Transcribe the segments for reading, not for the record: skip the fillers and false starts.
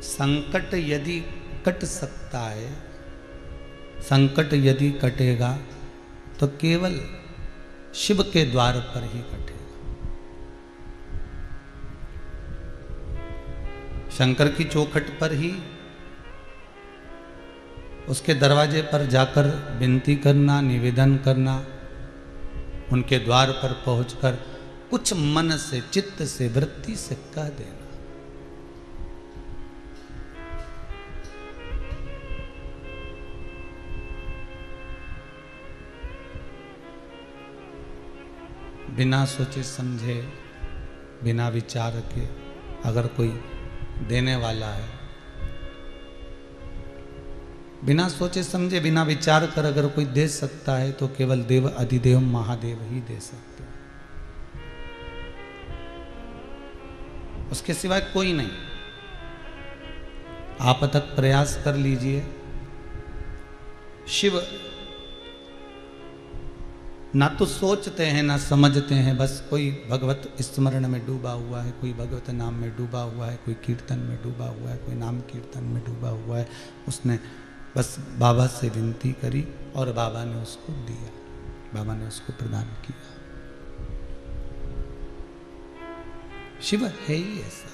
संकट यदि कट सकता है, संकट यदि कटेगा तो केवल शिव के द्वार पर ही कटेगा। शंकर की चौखट पर ही, उसके दरवाजे पर जाकर विनती करना, निवेदन करना, उनके द्वार पर पहुंचकर कुछ मन से, चित्त से, वृत्ति से कह देना। बिना सोचे समझे, बिना विचार के अगर कोई देने वाला है, बिना सोचे समझे, बिना विचार कर अगर कोई दे सकता है तो केवल देव अधिदेव महादेव ही दे सकते हैं, उसके सिवाय कोई नहीं। आप तक प्रयास कर लीजिए। शिव ना तो सोचते हैं ना समझते हैं, बस कोई भगवत स्मरण में डूबा हुआ है, कोई भगवत नाम में डूबा हुआ है, कोई कीर्तन में डूबा हुआ है, कोई नाम कीर्तन में डूबा हुआ है। उसने बस बाबा से विनती करी और बाबा ने उसको दिया, बाबा ने उसको प्रदान किया। शिव है ही ऐसा।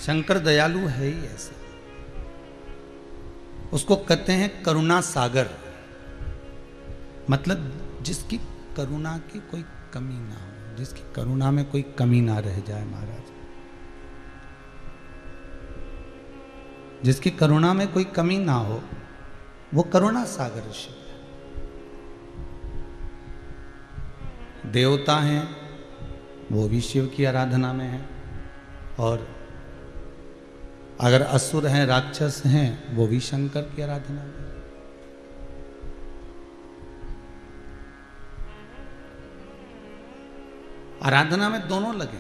शंकर दयालु है ही ऐसा। उसको कहते हैं करुणा सागर, मतलब जिसकी करुणा की कोई कमी ना हो, जिसकी करुणा में कोई कमी ना रह जाए महाराज, जिसकी करुणा में कोई कमी ना हो, वो करुणा सागर शिव है। देवता हैं वो भी शिव की आराधना में है, और अगर असुर हैं, राक्षस हैं, वो भी शंकर की आराधना में। आराधना में दोनों लगे।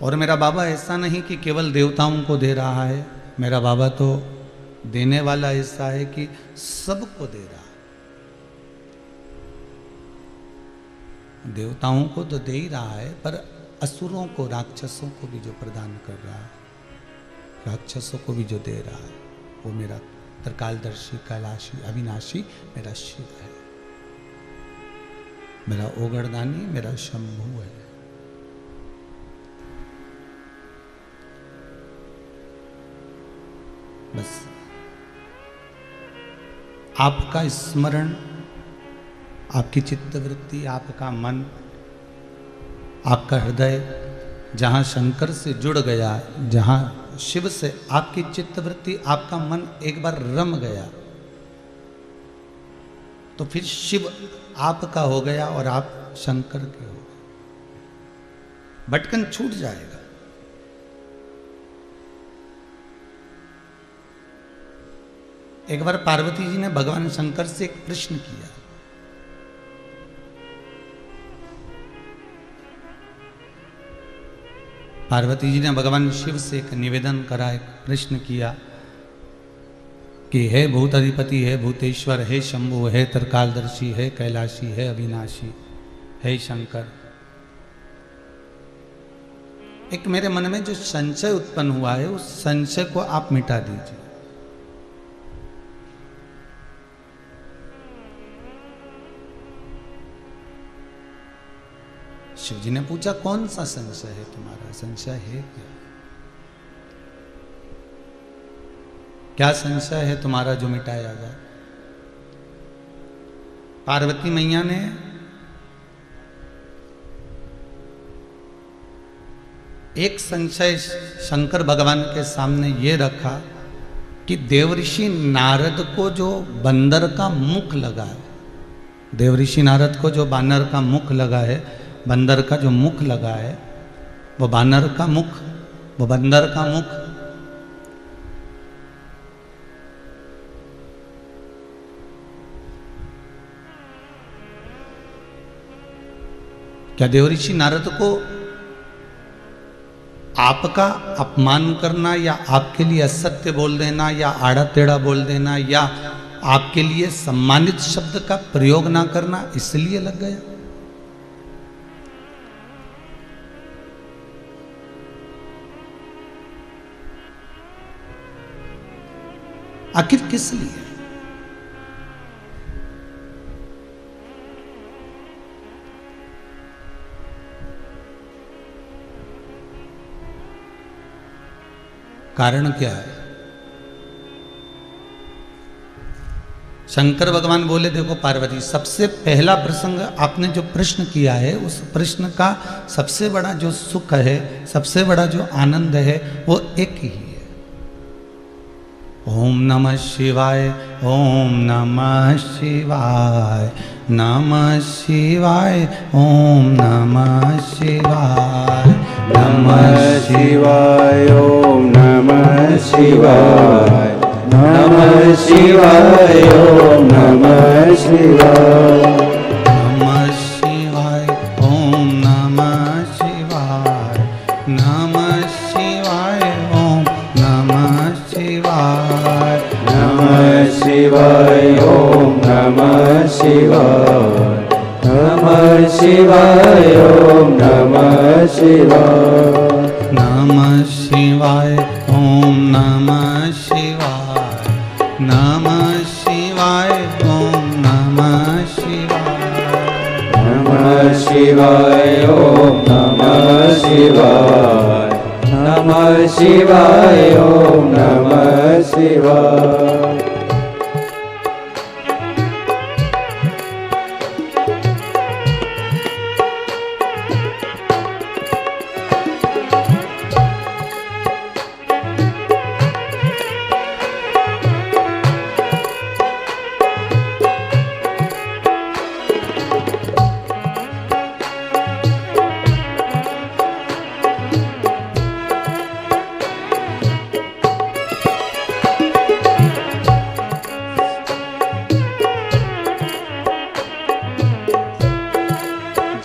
और मेरा बाबा ऐसा नहीं कि केवल देवताओं को दे रहा है, मेरा बाबा तो देने वाला ऐसा है कि सबको दे रहा है। देवताओं को तो दे ही रहा है, पर असुरों को, राक्षसों को भी जो प्रदान कर रहा है, राक्षसों को भी जो दे रहा है, वो मेरा त्रिकालदर्शी, कैलाशी, अविनाशी मेरा शिव है, मेरा ओगरदानी, मेरा शंभु है। बस आपका स्मरण, आपकी चित्तवृत्ति, आपका मन, आपका हृदय जहां शंकर से जुड़ गया, जहां शिव से आपकी चित्तवृत्ति, आपका मन एक बार रम गया, तो फिर शिव आपका हो गया और आप शंकर के हो गए। भटकन छूट जाएगा। एक बार पार्वती जी ने भगवान शंकर से एक प्रश्न किया। पार्वती जी ने भगवान शिव से एक निवेदन करा, एक प्रश्न किया कि हे भूत अधिपति, हे भूतेश्वर, हे शंभु, हे त्रिकालदर्शी, हे कैलाशी, हे अविनाशी, हे शंकर, एक मेरे मन में जो संशय उत्पन्न हुआ है, उस संशय को आप मिटा दीजिए। शिव जी ने पूछा, कौन सा संशय है तुम्हारा? संशय है क्या? क्या संशय है तुम्हारा जो मिटाया जाए? पार्वती मैया ने एक संशय शंकर भगवान के सामने ये रखा कि देवऋषि नारद को जो बंदर का मुख लगा है, देवऋषि नारद को जो बानर का मुख लगा है, बंदर का जो मुख लगा है, वो बानर का मुख, वो बंदर का मुख क्या देवऋषि नारद को आपका अपमान करना, या आपके लिए असत्य बोल देना, या आड़ा टेढ़ा बोल देना, या आपके लिए सम्मानित शब्द का प्रयोग ना करना इसलिए लग गया। आखिर किस लिए? कारण क्या है? शंकर भगवान बोले, देखो पार्वती, सबसे पहला प्रसंग आपने जो प्रश्न किया है, उस प्रश्न का सबसे बड़ा जो सुख है, सबसे बड़ा जो आनंद है, वो एक ही है। ओम नमः शिवाय, ओम नमः शिवाय, नमः शिवाय, ओम नमः शिवाय, नमः शिवाय, ओम नमः शिवाय, नमः शिवाय, ओम नमः शिवाय, नमः शिवाय, ओम नमः शिवाय, नमः शिवाय, ओम नमः शिवाय, नमः शिवाय, ओम नमः शिवाय, नमः शिवाय, ओम नमः शिवाय, नमः शिवाय, ओम नमः शिवाय, नमः शिवाय, ओम नमः शिवाय, नमः शिवाय, ओम नमः शिवाय, नमः शिवाय, ओम नमः शिवाय।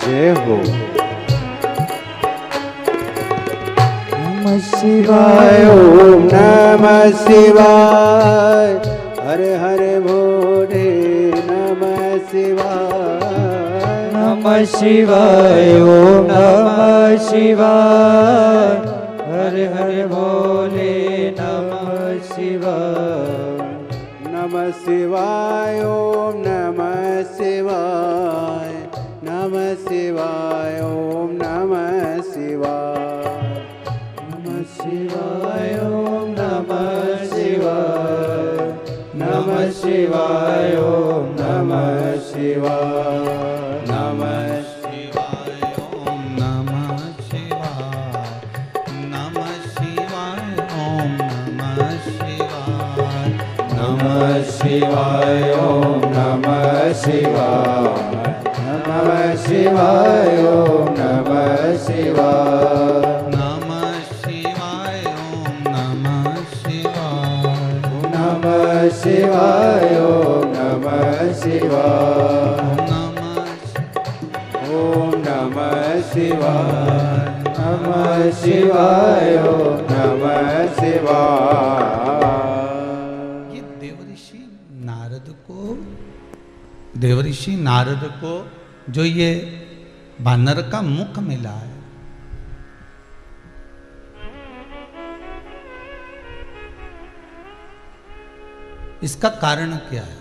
जय हो। नमः शिवाय, ओम नमः शिवाय, हरे हरे भोले नमः शिवाय, नमः शिवाय, ओम नमः शिवाय, हरे हरे भोले नमः शिवाय, नमः शिवाय, ओम नमः शिवाय, नमः शिवाय, ओम नमः शिवाय, नमः शिवाय, ओम नमः शिवाय, नमः शिवाय, ओम नमः शिवाय, नमः शिवाय, ओम नमः शिवाय, नमः शिवाय, ओम नमः शिवाय, नमः शिवाय, ओम नमः शिवाय, नमः शिवाय, ओम नमः शिवाय, नमः शिवाय, ओम नमः शिवाय, नमः शिवाय, ओम नमः शिवाय, ओम नमः शिवाय, नमः शिवाय, ओम नमः शिवाय। ये देवऋषि नारद को जो ये बानर का मुख मिला है, इसका कारण क्या है?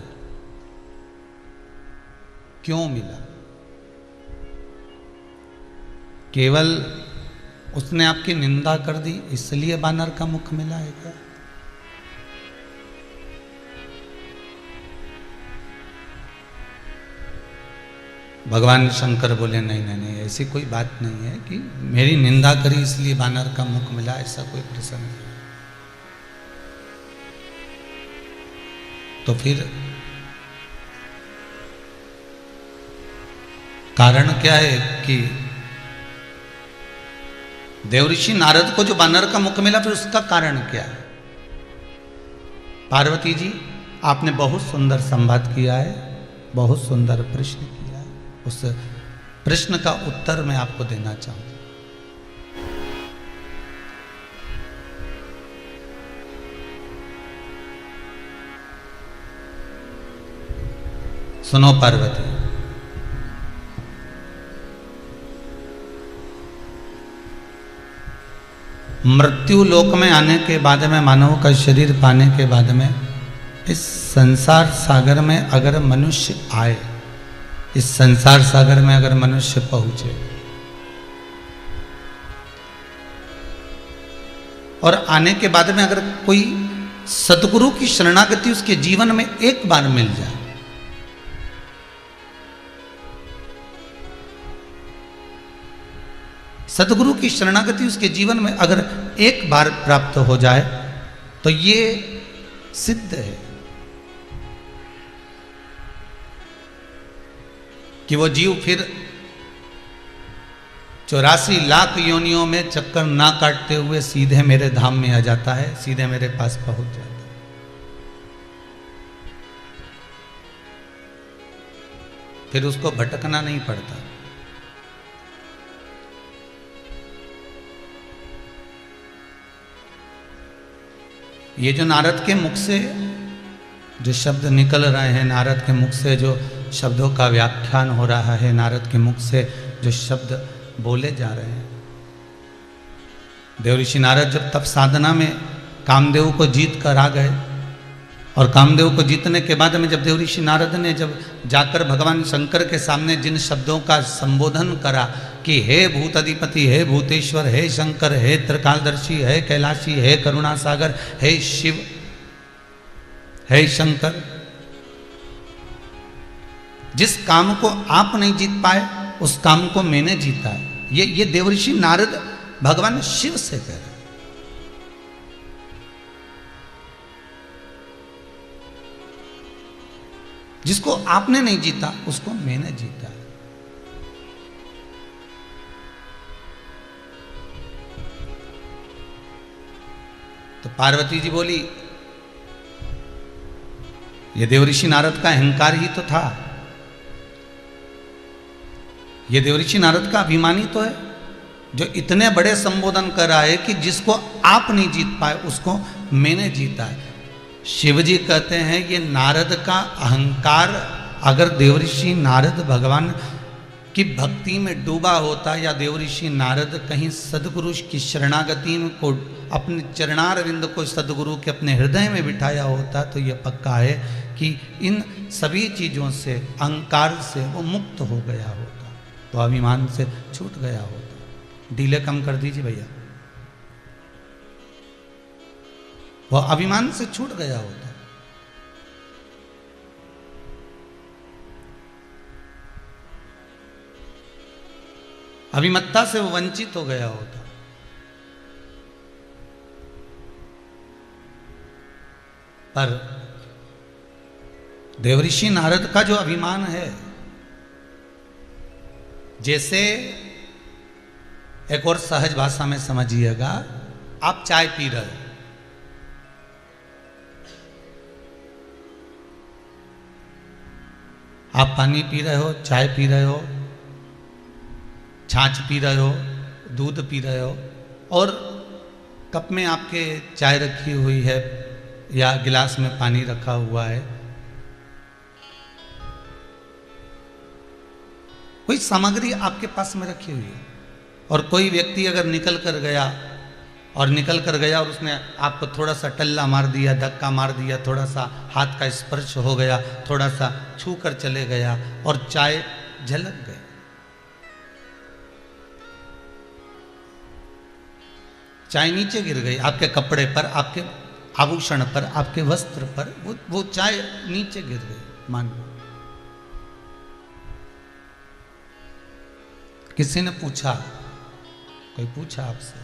क्यों मिला? केवल उसने आपकी निंदा कर दी इसलिए बानर का मुख मिला है क्या? भगवान शंकर बोले, नहीं नहीं नहीं, ऐसी कोई बात नहीं है कि मेरी निंदा करी इसलिए बानर का मुख मिला, ऐसा कोई प्रसंग नहीं। तो फिर कारण क्या है कि देवऋषि नारद को जो बानर का मुख मिला, फिर उसका कारण क्या है? पार्वती जी, आपने बहुत सुंदर संवाद किया है, बहुत सुंदर प्रश्न किया है। उस प्रश्न का उत्तर मैं आपको देना चाहूंगा। सुनो पार्वती, मृत्यु लोक में आने के बाद में, मानव का शरीर पाने के बाद में, इस संसार सागर में अगर मनुष्य आए, इस संसार सागर में अगर मनुष्य पहुंचे और आने के बाद में अगर कोई सतगुरु की शरणागति उसके जीवन में एक बार मिल जाए, सतगुरु की शरणागति उसके जीवन में अगर एक बार प्राप्त हो जाए तो ये सिद्ध है कि वो जीव फिर 84 लाख योनियों में चक्कर ना काटते हुए सीधे मेरे धाम में आ जाता है, सीधे मेरे पास पहुंच जाता है। फिर उसको भटकना नहीं पड़ता। ये जो नारद के मुख से जो शब्द निकल रहे हैं, नारद के मुख से जो शब्दों का व्याख्यान हो रहा है, नारद के मुख से जो शब्द बोले जा रहे हैं, देवऋषि नारद जब तप साधना में कामदेव को जीत कर आ गए और कामदेव को जीतने के बाद में जब देवऋषि नारद ने जब जाकर भगवान शंकर के सामने जिन शब्दों का संबोधन करा कि हे भूत अधिपति, हे भूतेश्वर, हे शंकर, हे त्रिकालदर्शी, हे कैलाशी, हे करुणा सागर, हे शिव, हे शंकर, जिस काम को आप नहीं जीत पाए उस काम को मैंने जीता है। ये देवऋषि नारद भगवान शिव से कह रहे, जिसको आपने नहीं जीता उसको मैंने जीता है। तो पार्वती जी बोली, ये देवऋषि नारद का अहंकार ही तो था, ये देवऋषि नारद का अभिमानी तो है जो इतने बड़े संबोधन कर रहा है कि जिसको आप नहीं जीत पाए उसको मैंने जीता है। शिवजी कहते हैं ये नारद का अहंकार अगर देवऋषि नारद भगवान की भक्ति में डूबा होता या देवऋषि नारद कहीं सदगुरु की शरणागति को, अपने चरणारविंद को सदगुरु के अपने हृदय में बिठाया होता तो यह पक्का है कि इन सभी चीज़ों से, अहंकार से वो मुक्त हो गया होता, तो अभिमान से छूट गया होता। डीले कम कर दीजिए भैया, वो अभिमान से छूट गया होता। अभिमत्ता से वो वंचित हो गया होता। पर देवऋषि नारद का जो अभिमान है, जैसे एक और सहज भाषा में समझिएगा, आप चाय पी रहे हो, आप पानी पी रहे हो, चाय पी रहे हो, छाछ पी रहे हो, दूध पी रहे हो और कप में आपके चाय रखी हुई है या गिलास में पानी रखा हुआ है। कोई सामग्री आपके पास में रखी हुई है और कोई व्यक्ति अगर निकल कर गया और उसने आपको थोड़ा सा टल्ला मार दिया, धक्का मार दिया, थोड़ा सा हाथ का स्पर्श हो गया, थोड़ा सा छू कर चले गया और चाय झलक गई, चाय नीचे गिर गई, आपके कपड़े पर, आपके आभूषण पर, आपके वस्त्र पर वो चाय नीचे गिर गई। मान लो किसी ने पूछा, कोई पूछा आपसे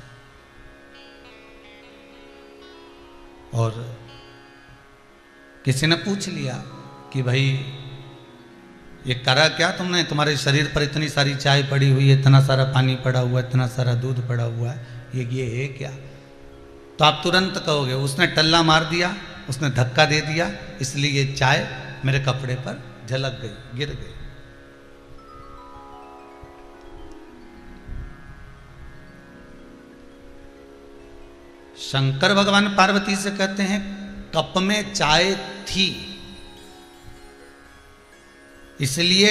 और किसी ने पूछ लिया कि भाई ये करा क्या तुमने, तुम्हारे शरीर पर इतनी सारी चाय पड़ी हुई है, इतना सारा पानी पड़ा हुआ है, इतना सारा दूध पड़ा हुआ है, ये है क्या? तो आप तुरंत कहोगे उसने टल्ला मार दिया, उसने धक्का दे दिया, इसलिए ये चाय मेरे कपड़े पर झलक गई, गिर गई। शंकर भगवान पार्वती से कहते हैं कप में चाय थी, इसलिए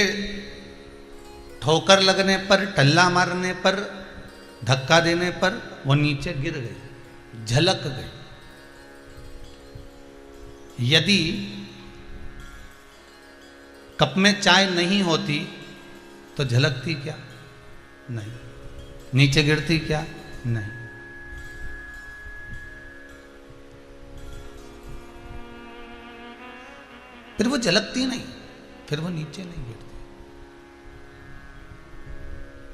ठोकर लगने पर, टल्ला मारने पर, धक्का देने पर वो नीचे गिर गई, झलक गई। यदि कप में चाय नहीं होती तो झलकती क्या? नहीं। नीचे गिरती क्या? नहीं। फिर वो झलकती नहीं, फिर वो नीचे नहीं गिरती।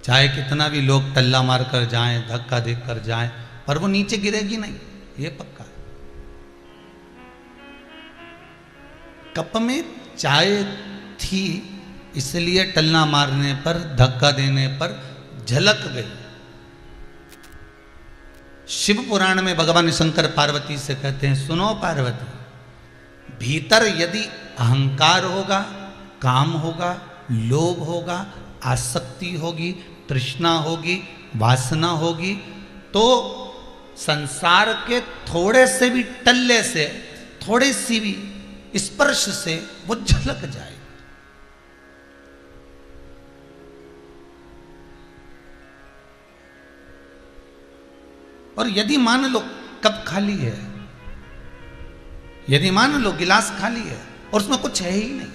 चाहे कितना भी लोग टल्ला मार कर जाएं, धक्का देकर जाएं, पर वो नीचे गिरेगी नहीं, ये पक्का है। कप में चाय थी इसलिए टल्ला मारने पर, धक्का देने पर झलक गई। शिव पुराण में भगवान शंकर पार्वती से कहते हैं, सुनो पार्वती, भीतर यदि अहंकार होगा, काम होगा, लोभ होगा, आसक्ति होगी, तृष्णा होगी, वासना होगी, तो संसार के थोड़े से भी टल्ले से, थोड़ी सी भी स्पर्श से वो झलक जाए। और यदि मान लो कप खाली है, यदि मान लो गिलास खाली है और उसमें कुछ है ही नहीं,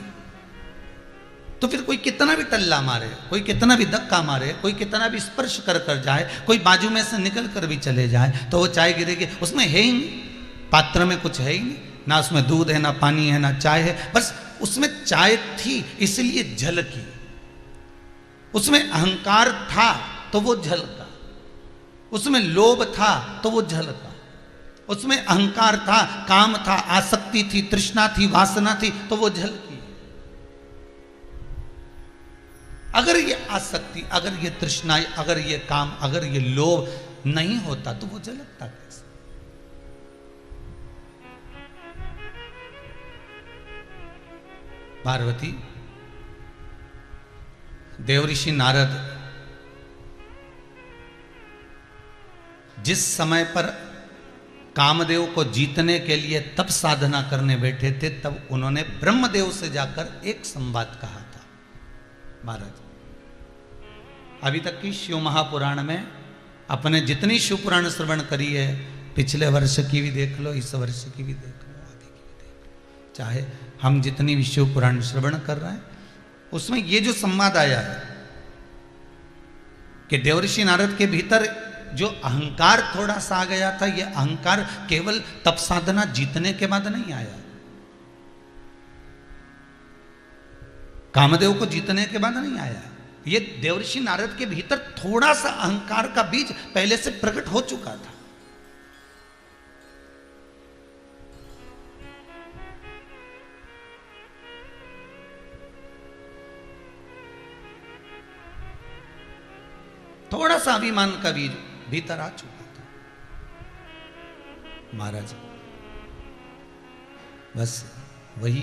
तो फिर कोई कितना भी टल्ला मारे, कोई कितना भी धक्का मारे, कोई कितना भी स्पर्श कर कर जाए, कोई बाजू में से निकल कर भी चले जाए, तो वो चाय गिरेगी। उसमें है ही नहीं, पात्र में कुछ है ही नहीं, ना उसमें दूध है, ना पानी है, ना चाय है, बस उसमें चाय थी इसलिए झलकी। उसमें अहंकार था तो वो झलका, उसमें लोभ था तो वो झलका, उसमें अहंकार था, काम था, आसक्ति थी, तृष्णा थी, वासना थी, तो वो झलकी। अगर ये आसक्ति, अगर ये तृष्णा, अगर ये काम, अगर ये लोभ नहीं होता तो वो झलकता कैसे? पार्वती, देवऋषि नारद जिस समय पर कामदेव को जीतने के लिए तप साधना करने बैठे थे, तब उन्होंने ब्रह्मदेव से जाकर एक संवाद कहा था। महाराज, अभी तक की शिव महापुराण में अपने जितनी शिव पुराण श्रवण करी है, पिछले वर्ष की भी देख लो, इस वर्ष की भी देख लो, आगे की भी देख लो, चाहे हम जितनी भी शिव पुराण श्रवण कर रहे हैं, उसमें ये जो संवाद आया है कि देवऋषि नारद के भीतर जो अहंकार थोड़ा सा आ गया था, यह अहंकार केवल तप साधना जीतने के बाद नहीं आया, कामदेव को जीतने के बाद नहीं आया। ये देवऋषि नारद के भीतर थोड़ा सा अहंकार का बीज पहले से प्रकट हो चुका था। थोड़ा सा अभिमान का बीज भीतर आ चुका था। महाराज, बस वही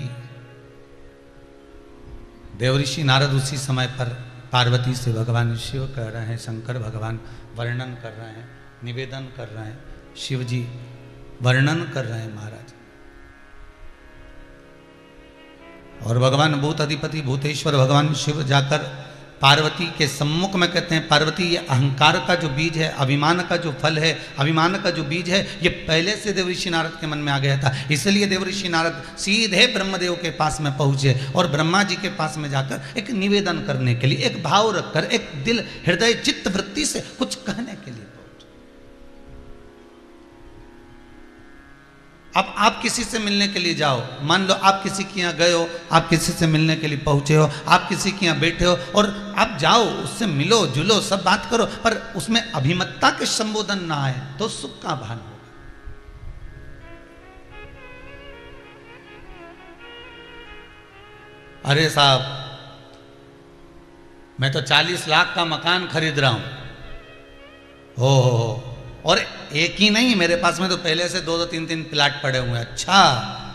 देवऋषि नारद उसी समय पर पार्वती से भगवान शिव कह रहे हैं, शंकर भगवान वर्णन कर रहे हैं, निवेदन कर रहे हैं, शिव जी वर्णन कर रहे हैं महाराज। और भगवान भूत अधिपति भूतेश्वर भगवान शिव जाकर पार्वती के सम्मुख में कहते हैं, पार्वती, ये अहंकार का जो बीज है, अभिमान का जो फल है, अभिमान का जो बीज है, ये पहले से देवऋषि नारद के मन में आ गया था। इसलिए देवऋषि नारद सीधे ब्रह्मदेव के पास में पहुंचे और ब्रह्मा जी के पास में जाकर एक निवेदन करने के लिए, एक भाव रखकर, एक दिल, हृदय, चित्त वृत्ति से कुछ कहने के लिए पहुंचे। अब आप किसी से मिलने के लिए जाओ, मान लो आप किसी के यहाँ गए हो, आप किसी से मिलने के लिए पहुंचे हो, आप किसी के यहाँ बैठे हो और आप जाओ, उससे मिलो जुलो, सब बात करो, पर उसमें अभिमतता के संबोधन ना आए तो सुख का भान होगा। अरे साहब, मैं तो 40 लाख का मकान खरीद रहा हूं, हो, और एक ही नहीं, मेरे पास में तो पहले से 2-2, 3-3 प्लाट पड़े हुए हैं। अच्छा,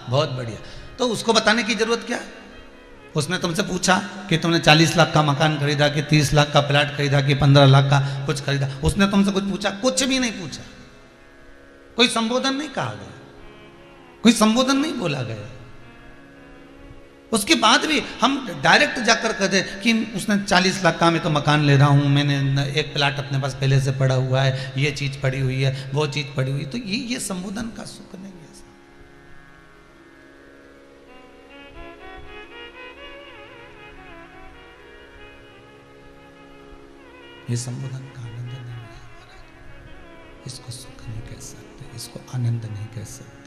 बहुत बढ़िया। तो उसको बताने की जरूरत क्या है? उसने तुमसे पूछा कि तुमने 40 लाख का मकान खरीदा, कि 30 लाख का प्लाट खरीदा, कि 15 लाख का कुछ खरीदा? उसने तुमसे कुछ पूछा? कुछ भी नहीं पूछा। कोई संबोधन नहीं कहा गया, कोई संबोधन नहीं बोला गया। उसके बाद भी हम डायरेक्ट जाकर कह दे कि उसने 40 लाख का मैं तो मकान ले रहा हूँ, मैंने एक प्लाट अपने पास पहले से पड़ा हुआ है, ये चीज़ पड़ी हुई है, वो चीज़ पड़ी हुई है, तो ये संबोधन का सुख नहीं है। ये संबोधन का आनंद नहीं है महाराज, इसको सुख नहीं कह सकते, इसको आनंद नहीं कह सकते।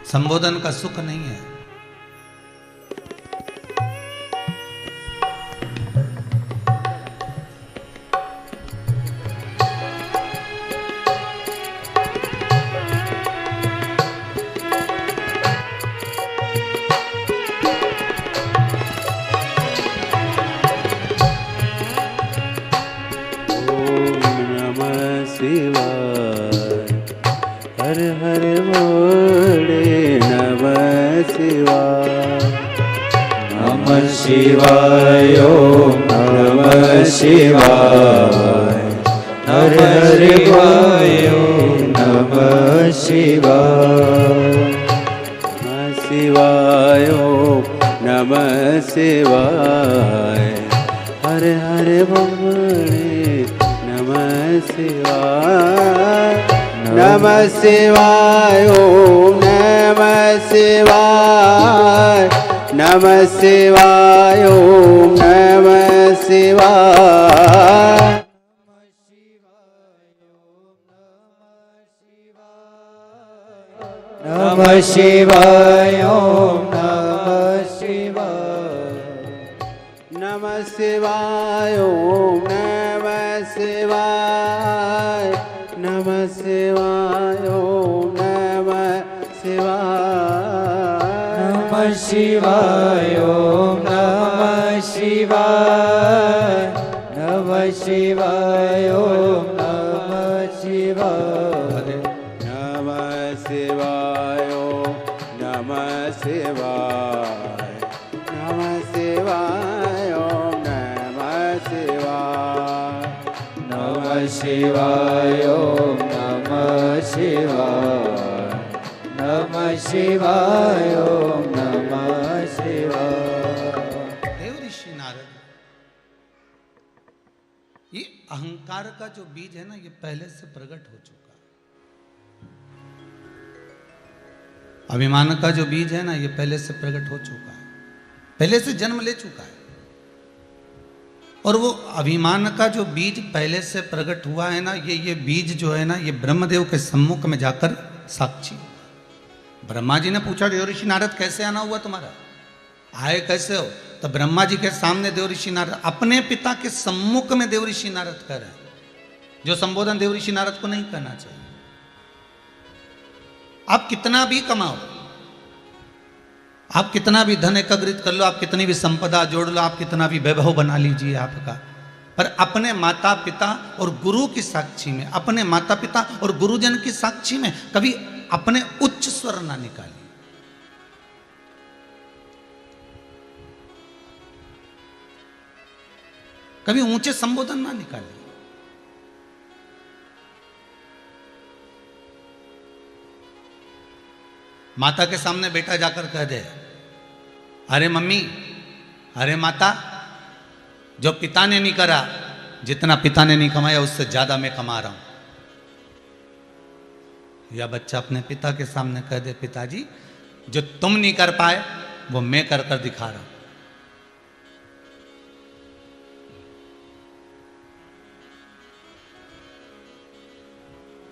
संबोधन का सुख नहीं है। हर हर बोले नमः शिवाय, नमः शिवाय ओम नमः शिवाय, हर हर बोले ओम नमः शिवाय, नमः शिवाय ओम नमः शिवाय, हर हर बोले नमः शिवाय, नमः शिवाय ओम नमः शिवाय, नमः शिवाय ओम नमः शिवाय, नमः शिवाय ओम नमः शिवाय, नमः शिवाय ओम नमः शिवाय, नमः शिवाय ओम नमः शिवाय, नमः शिवाय ओम नमः शिवाय, नमः शिवाय ओम नमः शिवाय, नमः शिवाय ओम नमः शिवाय, नमः शिवाय ओम नमः शिवाय, नमः शिवाय ओम नमः शिवाय, नमः शिवाय ओम नमः शिवाय। देव ऋषि नारद, ये अहंकार का जो बीज है ना, ये पहले से प्रकट हो चुका है। अभिमान का जो बीज है ना, ये पहले से प्रकट हो चुका है, पहले से जन्म ले चुका है। और वो अभिमान का जो बीज पहले से प्रकट हुआ है ना, ये बीज जो है ना, ये ब्रह्मदेव के सम्मुख में जाकर साक्षी हुआ। ब्रह्मा जी ने पूछा, देव ऋषि नारद कैसे आना हुआ तुम्हारा, आए कैसे हो? तो ब्रह्मा जी के सामने देव ऋषि नारद अपने पिता के सम्मुख में देव ऋषि नारद कर रहे हैं, जो संबोधन देव ऋषि नारद को नहीं करना चाहिए। आप कितना भी कमाओ, आप कितना भी धन एकत्रित कर लो, आप कितनी भी संपदा जोड़ लो, आप कितना भी वैभव बना लीजिए आपका, पर अपने माता पिता और गुरु की साक्षी में, अपने माता पिता और गुरुजन की साक्षी में कभी अपने उच्च स्वर ना निकालिए। कभी ऊंचे संबोधन ना निकालिए। माता के सामने बेटा जाकर कह दे, अरे मम्मी, अरे माता, जो पिता ने नहीं करा, जितना पिता ने नहीं कमाया उससे ज्यादा मैं कमा रहा हूं। या बच्चा अपने पिता के सामने कह दे, पिताजी जो तुम नहीं कर पाए वो मैं कर कर दिखा रहा हूं।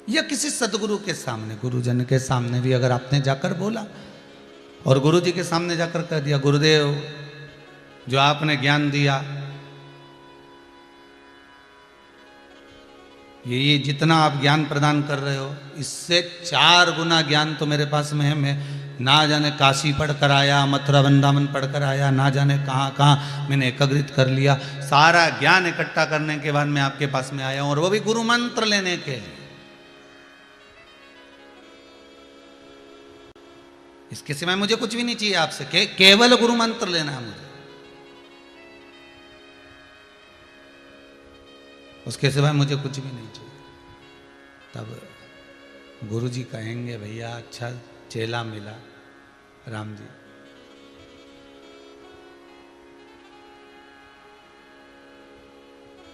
या किसी सदगुरु के सामने, गुरुजन के सामने भी अगर आपने जाकर बोला और गुरु जी के सामने जाकर कह दिया, गुरुदेव जो आपने ज्ञान दिया, ये जितना आप ज्ञान प्रदान कर रहे हो, इससे 4 गुना ज्ञान तो मेरे पास में है। मैं ना जाने काशी पढ़ कर आया, मथुरा वृंदावन पढ़ कर आया, ना जाने कहाँ कहाँ मैंने एकत्रित कर लिया। सारा ज्ञान इकट्ठा करने के बाद मैं आपके पास में आया हूँ, और वो भी गुरु मंत्र लेने के लिए। इसके सिवाय मुझे कुछ भी नहीं चाहिए आपसे, केवल गुरु मंत्र लेना है मुझे। उसके सिवाय मुझे कुछ भी नहीं चाहिए। तब गुरुजी कहेंगे भैया अच्छा चेला मिला राम जी।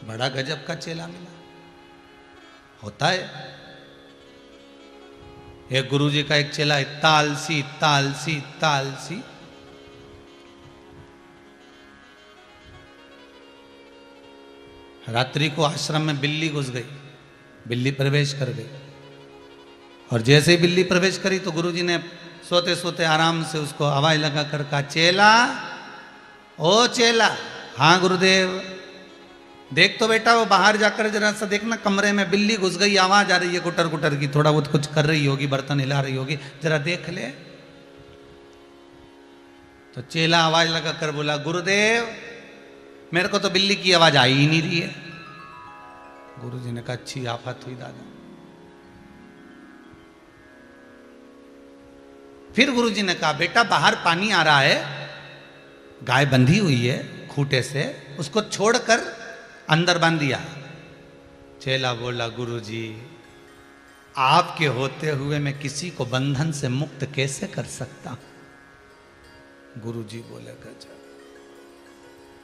बड़ा गजब का चेला मिला। होता है एक गुरुजी का एक चेला इतना आलसी इतना आलसी इतना आलसी, रात्रि को आश्रम में बिल्ली घुस गई, बिल्ली प्रवेश कर गई। और जैसे ही बिल्ली प्रवेश करी तो गुरुजी ने सोते सोते आराम से उसको आवाज लगा कर कहा, चेला ओ चेला। हाँ गुरुदेव। देख तो बेटा वो बाहर जाकर जरा सा देखना, कमरे में बिल्ली घुस गई, आवाज आ रही है गुटर गुटर की, थोड़ा बहुत कुछ कर रही होगी, बर्तन हिला रही होगी, जरा देख ले। तो चेला आवाज लगा कर बोला, गुरुदेव मेरे को तो बिल्ली की आवाज आ ही नहीं रही है। गुरुजी ने कहा अच्छी आफत हुई दादा। फिर गुरुजी ने कहा बेटा बाहर पानी आ रहा है, गाय बंधी हुई है खूंटे से, उसको छोड़कर अंदर बांध दिया। चेला बोला गुरुजी आपके होते हुए मैं किसी को बंधन से मुक्त कैसे कर सकता हूं। गुरुजी बोले गजब।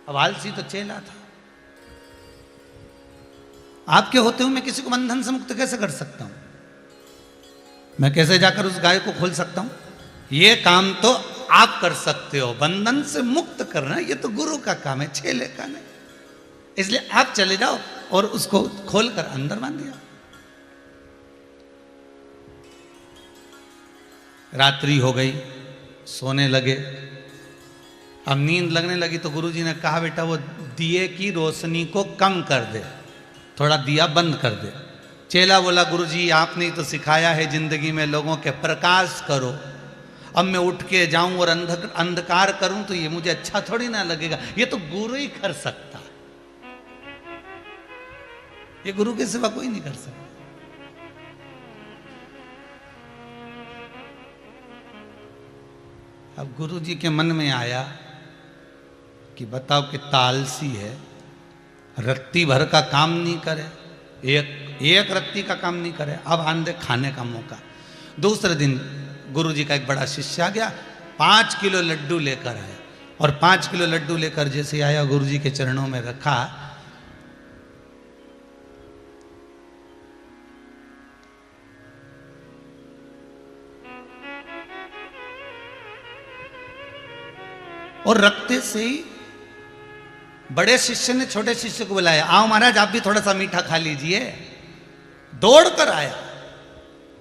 अब आलसी तो चेला था, आपके होते हुए मैं किसी को बंधन से मुक्त कैसे कर सकता हूं, मैं कैसे जाकर उस गाय को खोल सकता हूं। ये काम तो आप कर सकते हो, बंधन से मुक्त करना ये तो गुरु का काम है, चेले का नहीं। इसलिए आप चले जाओ और उसको खोलकर अंदर बांध दिया। रात्रि हो गई, सोने लगे। अब नींद लगने लगी तो गुरुजी ने कहा बेटा वो दिए की रोशनी को कम कर दे, थोड़ा दिया बंद कर दे। चेला बोला गुरुजी आपने तो सिखाया है जिंदगी में लोगों के प्रकाश करो, अब मैं उठ के जाऊं और अंधकार करूं तो ये मुझे अच्छा थोड़ी ना लगेगा, ये तो गुरु ही कर सकता, ये गुरु के सिवा कोई नहीं कर सकता। अब गुरुजी के मन में आया कि बताओ कितना आलसी है, रत्ती भर का काम नहीं करे, एक रत्ती का काम नहीं करे, अब आंधे खाने का मौका। दूसरे दिन गुरुजी का एक बड़ा शिष्य आ गया, 5 किलो लड्डू लेकर आया, और 5 किलो लड्डू लेकर जैसे आया गुरुजी के चरणों में रखा। और रखते से ही बड़े शिष्य ने छोटे शिष्य को बुलाया, आओ महाराज आप भी थोड़ा सा मीठा खा लीजिए। दौड़ कर आया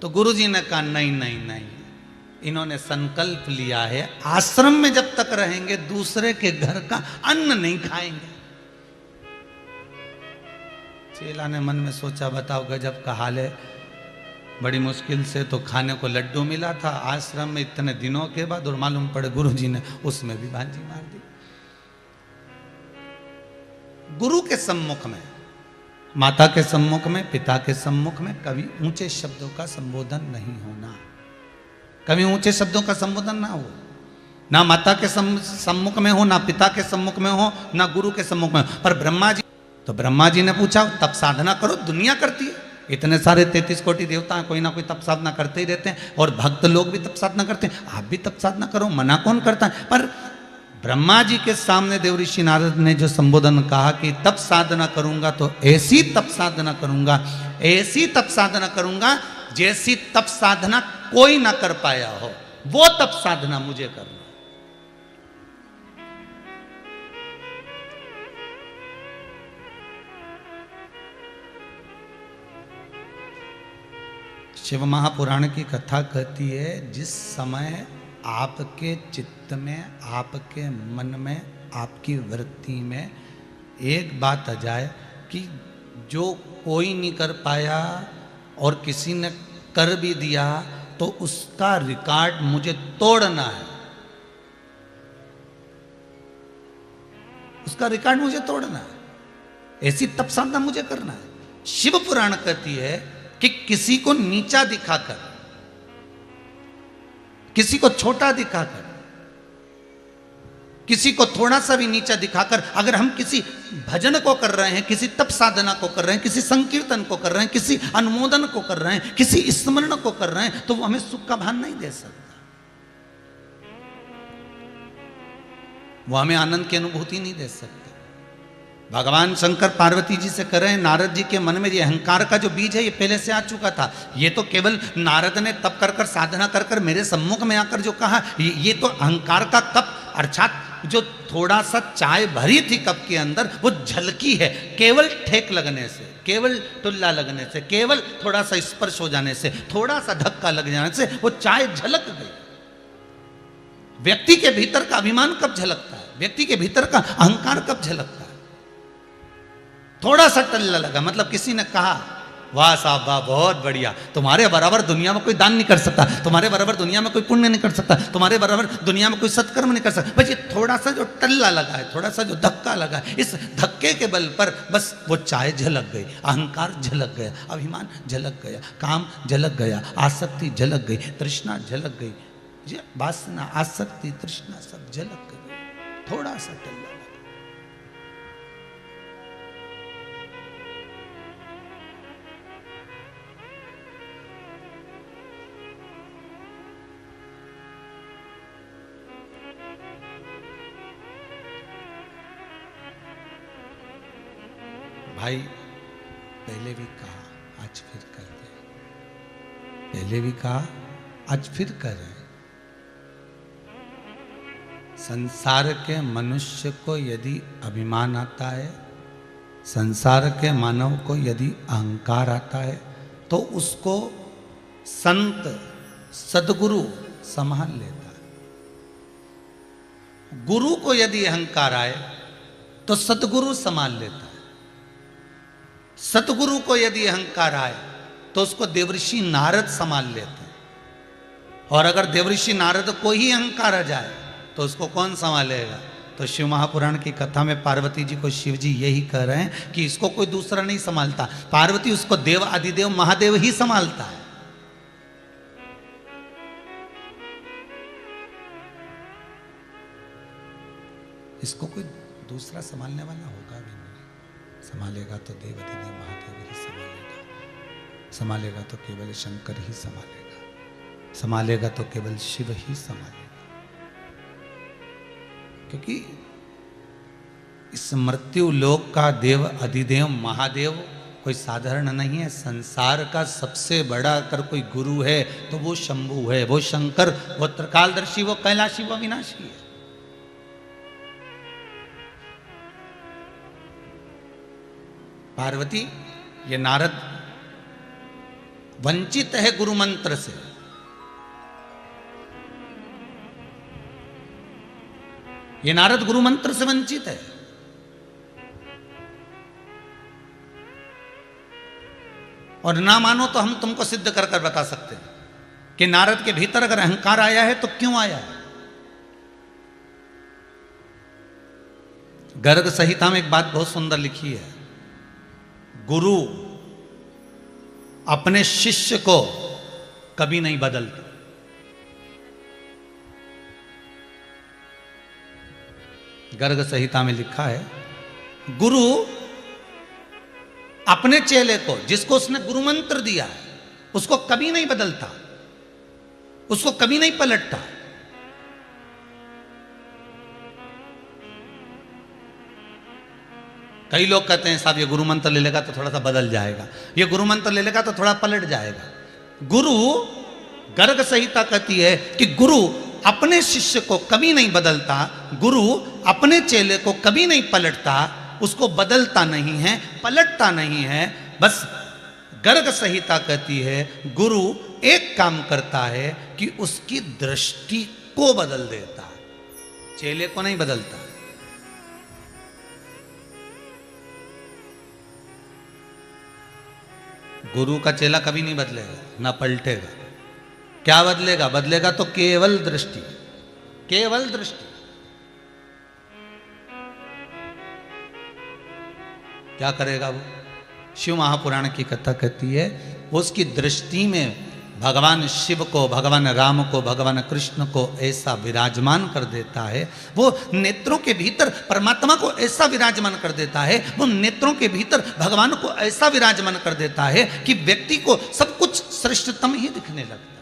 तो गुरुजी ने कहा नहीं नहीं नहीं, इन्होंने संकल्प लिया है आश्रम में जब तक रहेंगे दूसरे के घर का अन्न नहीं खाएंगे। चेला ने मन में सोचा बताओ गजब का हाल है, बड़ी मुश्किल से तो खाने को लड्डू मिला था आश्रम में इतने दिनों के बाद, और मालूम पड़े गुरुजी ने उसमें भी भांजी मार दी। गुरु के सम्मुख में, माता के सम्मुख में, पिता के सम्मुख में कभी ऊंचे शब्दों का संबोधन नहीं होना, कभी ऊंचे शब्दों का संबोधन ना हो, ना माता के सम्मुख में हो, ना पिता के सम्मुख में हो, ना गुरु के सम्मुख में हो। पर ब्रह्मा जी, तो ब्रह्मा जी ने पूछा तप साधना करो, दुनिया करती है, इतने सारे 33 कोटि देवता हैं, कोई ना कोई तप साधना करते ही रहते हैं, और भक्त लोग भी तप साधना करते हैं, आप भी तप साधना करो, मना कौन करता है। पर ब्रह्मा जी के सामने देवऋषि नारद ने जो संबोधन कहा कि तप साधना करूंगा तो ऐसी तप साधना करूंगा, ऐसी तप साधना करूंगा जैसी तप साधना कोई ना कर पाया हो, वो तप साधना मुझे करना। शिव महापुराण की कथा कहती है जिस समय आपके चित्त में, आपके मन में, आपकी वृत्ति में एक बात आ जाए कि जो कोई नहीं कर पाया और किसी ने कर भी दिया तो उसका रिकॉर्ड मुझे तोड़ना है, उसका रिकॉर्ड मुझे तोड़ना है, ऐसी तप साधना मुझे करना है। शिव पुराण कहती है कि किसी को नीचा दिखाकर, किसी को छोटा दिखाकर किसी को थोड़ा सा भी नीचा दिखाकर अगर हम किसी भजन को कर रहे हैं, किसी तप साधना को कर रहे हैं, किसी संकीर्तन को कर रहे हैं, किसी अनुमोदन को कर रहे हैं, किसी स्मरण को कर रहे हैं, तो वो हमें सुख का भान नहीं दे सकता, वो हमें आनंद की अनुभूति नहीं दे सकता। भगवान शंकर पार्वती जी से कह रहे हैं, नारद जी के मन में ये अहंकार का जो बीज है ये पहले से आ चुका था, ये तो केवल नारद ने तप कर कर साधना कर कर मेरे सम्मुख में आकर जो कहा, ये तो अहंकार का कप, अर्थात जो थोड़ा सा चाय भरी थी कप के अंदर वो झलकी है, केवल ठेक लगने से, केवल टुल्ला लगने से, केवल थोड़ा सा स्पर्श हो जाने से, थोड़ा सा धक्का लग जाने से वो चाय झलक गई। व्यक्ति के भीतर का अभिमान कब झलकता है, व्यक्ति के भीतर का अहंकार कब झलकता है? थोड़ा सा टल्ला लगा, मतलब किसी ने कहा वाह साहब वाह बहुत बढ़िया, तुम्हारे बराबर दुनिया में कोई दान नहीं कर सकता, तुम्हारे बराबर दुनिया में कोई पुण्य नहीं कर सकता, तुम्हारे बराबर दुनिया में कोई सत्कर्म नहीं कर सकता। बस ये थोड़ा सा जो टल्ला लगा है, थोड़ा सा जो धक्का लगा है, इस धक्के के बल पर बस वो चाय झलक गई, अहंकार झलक गया, अभिमान झलक गया, काम झलक गया, आसक्ति झलक गई, तृष्णा झलक गई, ये वासना आसक्ति तृष्णा सब झलक गई, थोड़ा सा टल्ला। भाई पहले भी कहा आज फिर कर दे, पहले भी कहा आज फिर कर रहे। संसार के मनुष्य को यदि अभिमान आता है, संसार के मानव को यदि अहंकार आता है, तो उसको संत सदगुरु संभाल लेता है। गुरु को यदि अहंकार आए तो सदगुरु संभाल लेता है। सतगुरु को यदि अहंकार आए तो उसको देवऋषि नारद संभाल लेते हैं, और अगर देवऋषि नारद को ही अहंकार आ जाए तो उसको कौन संभालेगा? तो शिव महापुराण की कथा में पार्वती जी को शिव जी यही कह रहे हैं कि इसको कोई दूसरा नहीं संभालता, पार्वती उसको देव आदिदेव महादेव ही संभालता है। इसको कोई दूसरा संभालने वाला होगा भी नहीं। संभालेगा तो देव आदिदेव महादेव ही संभालेगा, संभालेगा तो केवल शंकर ही संभालेगा, संभालेगा तो केवल शिव ही संभालेगा। क्योंकि इस मृत्यु लोक का देव अधिदेव महादेव कोई साधारण नहीं है। संसार का सबसे बड़ा अगर कोई गुरु है तो वो शंभु है, वो शंकर, वो त्रिकालदर्शी, वो कैलाशी, वो विनाशी है। पार्वती, ये नारद वंचित है गुरु मंत्र से, ये नारद गुरु मंत्र से वंचित है। और ना मानो तो हम तुमको सिद्ध कर कर बता सकते हैं कि नारद के भीतर अगर अहंकार आया है तो क्यों आया है। गर्ग संहिता में एक बात बहुत सुंदर लिखी है, गुरु अपने शिष्य को कभी नहीं बदलता। गर्ग संहिता में लिखा है, गुरु अपने चेले को, जिसको उसने गुरु मंत्र दिया है, उसको कभी नहीं बदलता, उसको कभी नहीं पलटता। कई लोग कहते हैं साहब ये गुरु मंत्र ले लेगा तो थोड़ा सा बदल जाएगा, ये गुरु मंत्र ले लेगा तो थोड़ा पलट जाएगा। गुरु, गर्ग संहिता कहती है कि गुरु अपने शिष्य को कभी नहीं बदलता, गुरु अपने चेले को कभी नहीं पलटता, उसको बदलता नहीं है, पलटता नहीं है। बस गर्ग संहिता कहती है गुरु एक काम करता है कि उसकी दृष्टि को बदल देता है, चेले को नहीं बदलता। गुरु का चेला कभी नहीं बदलेगा, ना पलटेगा। क्या बदलेगा? बदलेगा तो केवल दृष्टि, केवल दृष्टि। क्या करेगा वो? शिव महापुराण की कथा कहती है उसकी दृष्टि में भगवान शिव को, भगवान राम को, भगवान कृष्ण को ऐसा विराजमान कर देता है, वो नेत्रों के भीतर परमात्मा को ऐसा विराजमान कर देता है, वो नेत्रों के भीतर भगवान को ऐसा विराजमान कर देता है कि व्यक्ति को सब कुछ श्रेष्ठतम ही दिखने लगता है।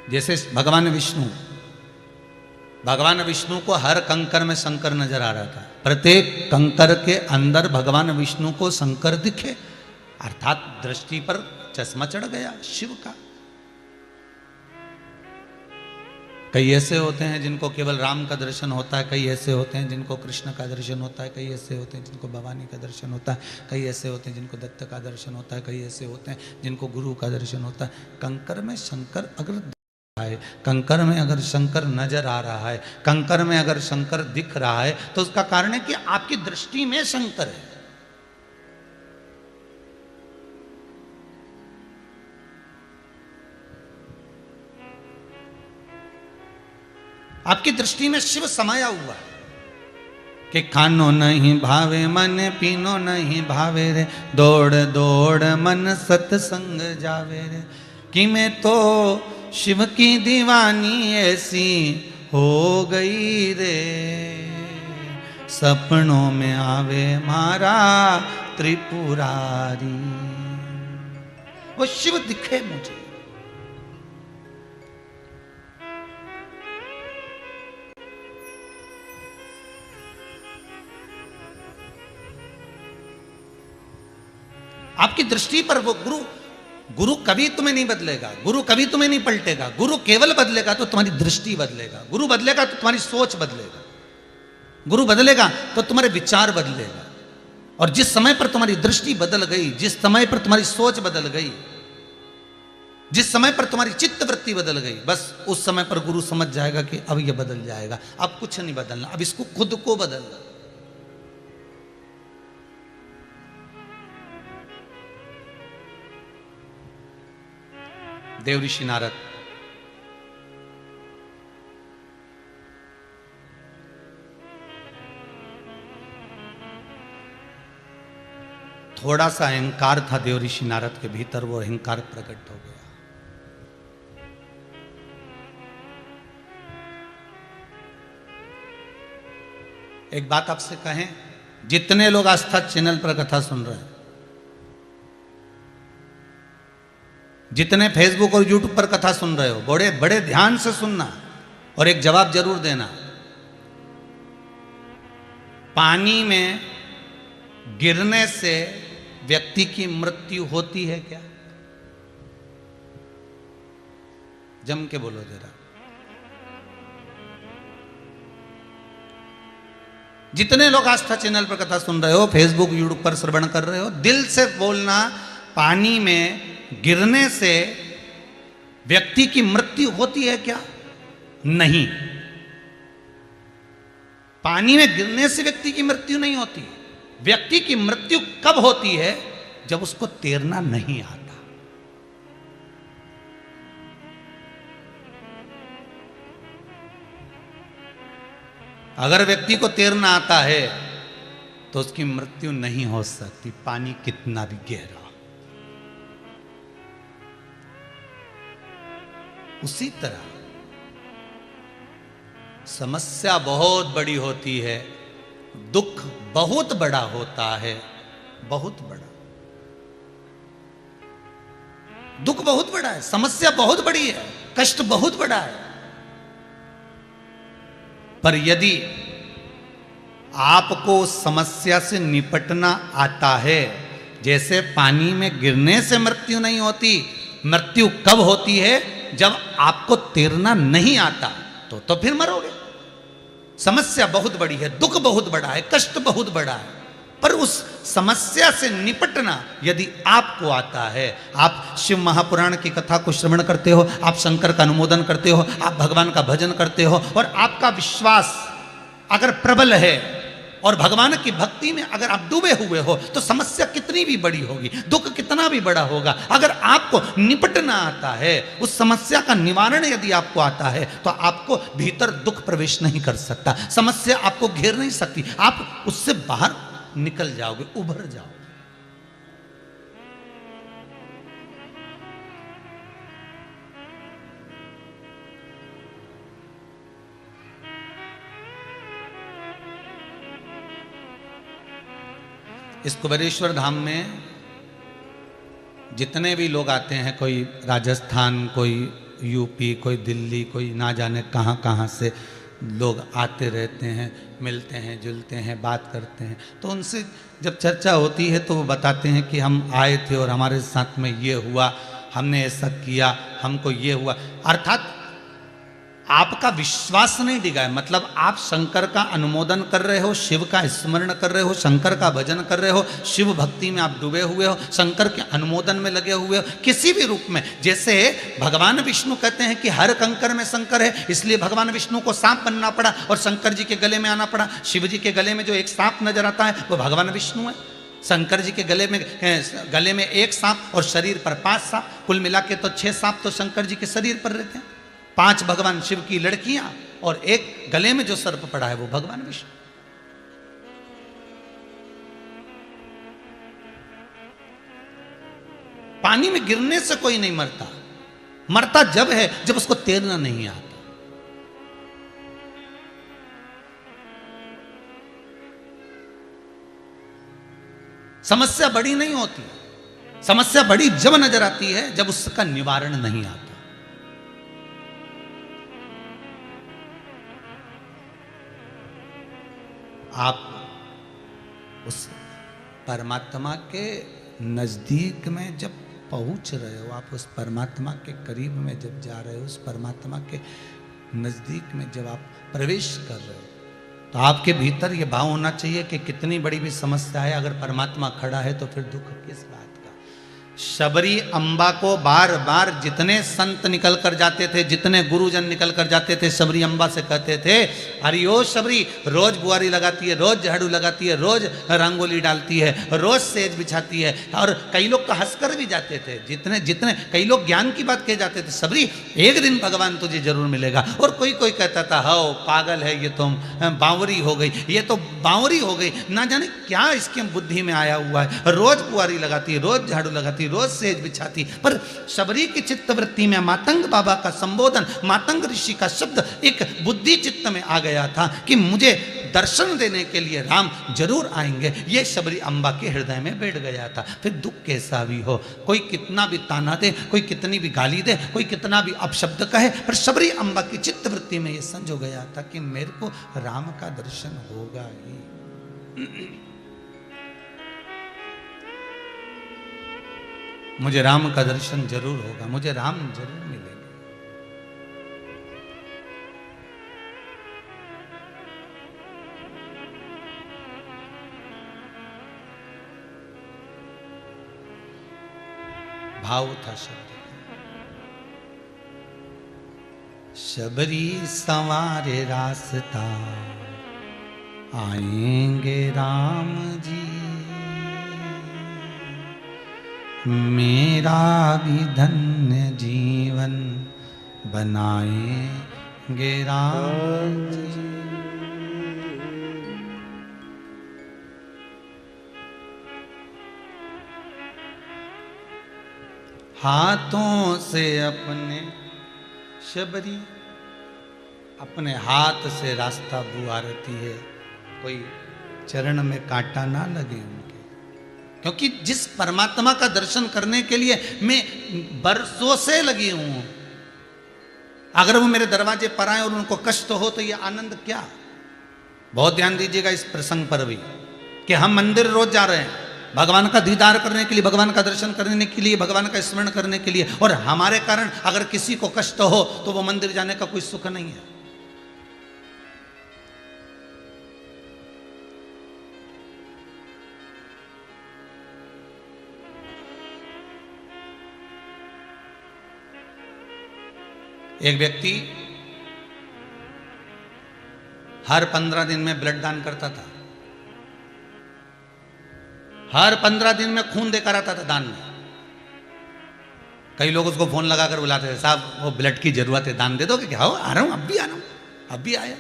जैसे भगवान विष्णु को हर कंकर में शंकर नजर आ रहा था। प्रत्येक कंकर के अंदर भगवान विष्णु को शंकर दिखे, अर्थात दृष्टि पर चश्मा चढ़ गया शिव का। कई ऐसे होते हैं जिनको केवल राम का दर्शन होता है, कई ऐसे होते हैं जिनको कृष्ण का दर्शन होता है, कई ऐसे होते हैं जिनको भवानी का दर्शन होता है, कई ऐसे होते हैं जिनको दत्त का दर्शन होता है, कई ऐसे होते हैं जिनको गुरु का दर्शन होता है। कंकर में शंकर अगर है, कंकर में अगर शंकर नजर आ रहा है, कंकर में अगर शंकर दिख रहा है, तो उसका कारण है कि आपकी दृष्टि में शंकर है। आपकी दृष्टि में शिव समाया हुआ है कि खानो नहीं भावे मन, पीनो नहीं भावे रे, दौड़ दौड़ मन सत्संग जावे रे, कि मैं तो शिव की दीवानी ऐसी हो गई रे, सपनों में आवे मारा त्रिपुरारी। वो शिव दिखे मुझे। आपकी दृष्टि पर वो गुरु कभी तुम्हें नहीं बदलेगा, गुरु कभी तुम्हें नहीं पलटेगा। गुरु केवल बदलेगा तो तुम्हारी दृष्टि बदलेगा, गुरु बदलेगा तो तुम्हारी सोच बदलेगा, गुरु बदलेगा तो तुम्हारे विचार बदलेगा। और जिस समय पर तुम्हारी दृष्टि बदल गई, जिस समय पर तुम्हारी सोच बदल गई, जिस समय पर तुम्हारी चित्त वृत्ति बदल गई, बस उस समय पर गुरु समझ जाएगा कि अब यह बदल जाएगा, अब कुछ नहीं बदलना, अब इसको खुद को बदलना। देव ऋषि नारद थोड़ा सा अहंकार था देव ऋषि नारद के भीतर, वो अहंकार प्रकट हो गया। एक बात आपसे कहें, जितने लोग आस्था चैनल पर कथा सुन रहे हैं, जितने फेसबुक और यूट्यूब पर कथा सुन रहे हो, बड़े बड़े ध्यान से सुनना और एक जवाब जरूर देना। पानी में गिरने से व्यक्ति की मृत्यु होती है क्या? जम के बोलो जरा। जितने लोग आस्था चैनल पर कथा सुन रहे हो, फेसबुक यूट्यूब पर श्रवण कर रहे हो, दिल से बोलना, पानी में गिरने से व्यक्ति की मृत्यु होती है क्या? नहीं। पानी में गिरने से व्यक्ति की मृत्यु नहीं होती। व्यक्ति की मृत्यु कब होती है? जब उसको तैरना नहीं आता। अगर व्यक्ति को तैरना आता है तो उसकी मृत्यु नहीं हो सकती, पानी कितना भी गहरा। उसी तरह समस्या बहुत बड़ी होती है, दुख बहुत बड़ा होता है, बहुत बड़ा। दुख बहुत बड़ा है, समस्या बहुत बड़ी है, कष्ट बहुत बड़ा है। पर यदि आपको समस्या से निपटना आता है, जैसे पानी में गिरने से मृत्यु नहीं होती, मृत्यु कब होती है? जब आपको तैरना नहीं आता, तो फिर मरोगे। समस्या बहुत बड़ी है, दुख बहुत बड़ा है, कष्ट बहुत बड़ा है, पर उस समस्या से निपटना यदि आपको आता है, आप शिव महापुराण की कथा को श्रवण करते हो, आप शंकर का अनुमोदन करते हो, आप भगवान का भजन करते हो, और आपका विश्वास अगर प्रबल है और भगवान की भक्ति में अगर आप डूबे हुए हो, तो समस्या कितनी भी बड़ी होगी, दुख कितना कितना भी बड़ा होगा, अगर आपको निपटना आता है, उस समस्या का निवारण यदि आपको आता है, तो आपको भीतर दुख प्रवेश नहीं कर सकता, समस्या आपको घेर नहीं सकती, आप उससे बाहर निकल जाओगे, उभर जाओगे। इस कुबेरेश्वर धाम में जितने भी लोग आते हैं, कोई राजस्थान, कोई यूपी, कोई दिल्ली, कोई ना जाने कहाँ कहाँ से लोग आते रहते हैं, मिलते हैं, जुलते हैं, बात करते हैं, तो उनसे जब चर्चा होती है तो वो बताते हैं कि हम आए थे और हमारे साथ में ये हुआ, हमने ऐसा किया, हमको ये हुआ। अर्थात आपका विश्वास नहीं डिगा है, मतलब आप शंकर का अनुमोदन कर रहे हो, शिव का स्मरण कर रहे हो, शंकर का भजन कर रहे हो, शिव भक्ति में आप डूबे हुए हो, शंकर के अनुमोदन में लगे हुए हो, किसी भी रूप में। जैसे भगवान विष्णु कहते हैं कि हर कंकर में शंकर है, इसलिए भगवान विष्णु को सांप बनना पड़ा और शंकर जी के गले में आना पड़ा। शिव जी के गले में जो एक सांप नजर आता है वो भगवान विष्णु है, शंकर जी के गले में एक सांप और शरीर पर 5 सांप, कुल मिला के तो 6 सांप तो शंकर जी के शरीर पर रहते हैं, 5 भगवान शिव की लड़कियां और एक गले में जो सर्प पड़ा है वो भगवान विष्णु। पानी में गिरने से कोई नहीं मरता, मरता जब है जब उसको तैरना नहीं आता। समस्या बड़ी नहीं होती, समस्या बड़ी जब नजर आती है जब उसका निवारण नहीं आता। आप उस परमात्मा के नज़दीक में जब पहुंच रहे हो, आप उस परमात्मा के करीब में जब जा रहे हो, उस परमात्मा के नज़दीक में जब आप प्रवेश कर रहे हो, तो आपके भीतर ये भाव होना चाहिए कि कितनी बड़ी भी समस्या है, अगर परमात्मा खड़ा है तो फिर दुख किस बात का। शबरी अम्बा को बार बार जितने संत निकल कर जाते थे, जितने गुरुजन निकल कर जाते थे, शबरी अम्बा से कहते थे, अरे ओ शबरी, रोज बुआरी लगाती है, रोज झाड़ू लगाती है, रोज रंगोली डालती है, रोज सेज बिछाती है। और कई लोग तो हंसकर भी जाते थे, जितने जितने कई लोग ज्ञान की बात कह जाते थे, शबरी एक दिन भगवान तुझे जरूर मिलेगा। और कोई कोई कहता था, हो पागल है ये, तो बावरी हो गई, ये तो बावरी हो गई, ना जाने क्या इसके बुद्धि में आया हुआ है, रोज बुआरी लगाती, रोज झाड़ू लगाती, रोज सेज बिछाती। पर शबरी की चित्तवृत्ति में मातंग बाबा का संबोधन, मातंग ऋषि का शब्द एक बुद्धि चित्त में आ गया था कि मुझे दर्शन देने के लिए राम जरूर आएंगे। ये शबरी अम्बा के हृदय में बैठ गया था। फिर दुख कैसा भी हो, कोई कितना भी ताना दे, कोई कितनी भी गाली दे, कोई कितना भी अपशब्द कहे, पर शबरी अम्बा की चित्तवृत्ति में यह संजो गया था कि मेरे को राम का दर्शन होगा ही, मुझे राम का दर्शन जरूर होगा, मुझे राम जरूर मिलेगा। भाव था शब्द, शबरी संवारे रास्ता, आएंगे राम जी, मेरा भी धन्य जीवन बनाएंगे राम जी। हाथों से अपने शबरी अपने हाथ से रास्ता बुआरती है, कोई चरण में कांटा ना लगे उनके, क्योंकि जिस परमात्मा का दर्शन करने के लिए मैं बरसों से लगी हूं, अगर वो मेरे दरवाजे पर आए और उनको कष्ट हो तो ये आनंद क्या। बहुत ध्यान दीजिएगा इस प्रसंग पर भी कि हम मंदिर रोज जा रहे हैं भगवान का दीदार करने के लिए, भगवान का दर्शन करने के लिए, भगवान का स्मरण करने के लिए, और हमारे कारण अगर किसी को कष्ट हो तो वो मंदिर जाने का कोई सुख नहीं है। एक व्यक्ति हर 15 दिन में ब्लड दान करता था, हर 15 दिन में खून देकर आता था दान में। कई लोग उसको फोन लगा कर बुलाते थे, साहब वो ब्लड की जरूरत है, दान दे दोगे क्या? हो, आ रहा हूं, अब भी आ रहा हूं, अब भी आया।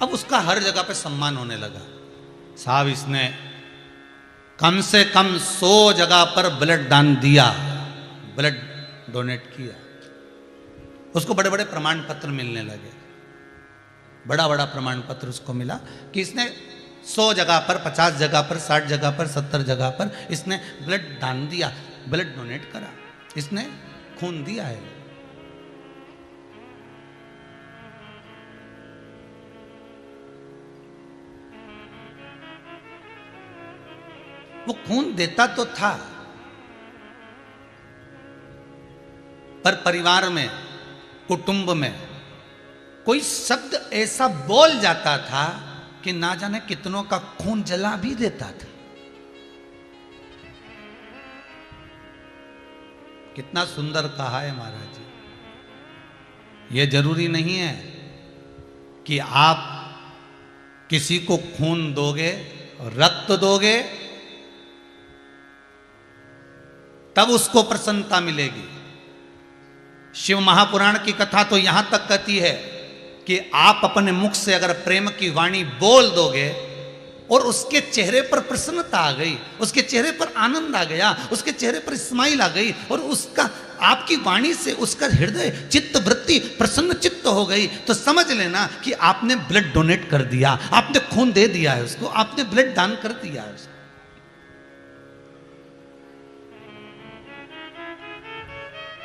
अब उसका हर जगह पे सम्मान होने लगा। साहब इसने कम से कम 100 जगह पर ब्लड दान दिया, ब्लड डोनेट किया। उसको बड़े बड़े प्रमाण पत्र मिलने लगे, बड़ा बड़ा प्रमाण पत्र उसको मिला कि इसने 100 जगह पर, 50 जगह पर, 60 जगह पर, 70 जगह पर इसने ब्लड दान दिया, ब्लड डोनेट करा, इसने खून दिया है। वो खून देता तो था, पर परिवार में, कुटुंब में कोई शब्द ऐसा बोल जाता था कि ना जाने कितनों का खून जला भी देता था। कितना सुंदर कहा है महाराज जी। यह जरूरी नहीं है कि आप किसी को खून दोगे, रक्त दोगे, तब उसको प्रसन्नता मिलेगी। शिव महापुराण की कथा तो यहां तक कहती है कि आप अपने मुख से अगर प्रेम की वाणी बोल दोगे और उसके चेहरे पर प्रसन्नता आ गई, उसके चेहरे पर आनंद आ गया, उसके चेहरे पर स्माइल आ गई और उसका आपकी वाणी से उसका हृदय, चित्त वृत्ति प्रसन्न चित्त हो गई, तो समझ लेना कि आपने ब्लड डोनेट कर दिया, आपने खून दे दिया है उसको, आपने ब्लड दान कर दिया है उसको।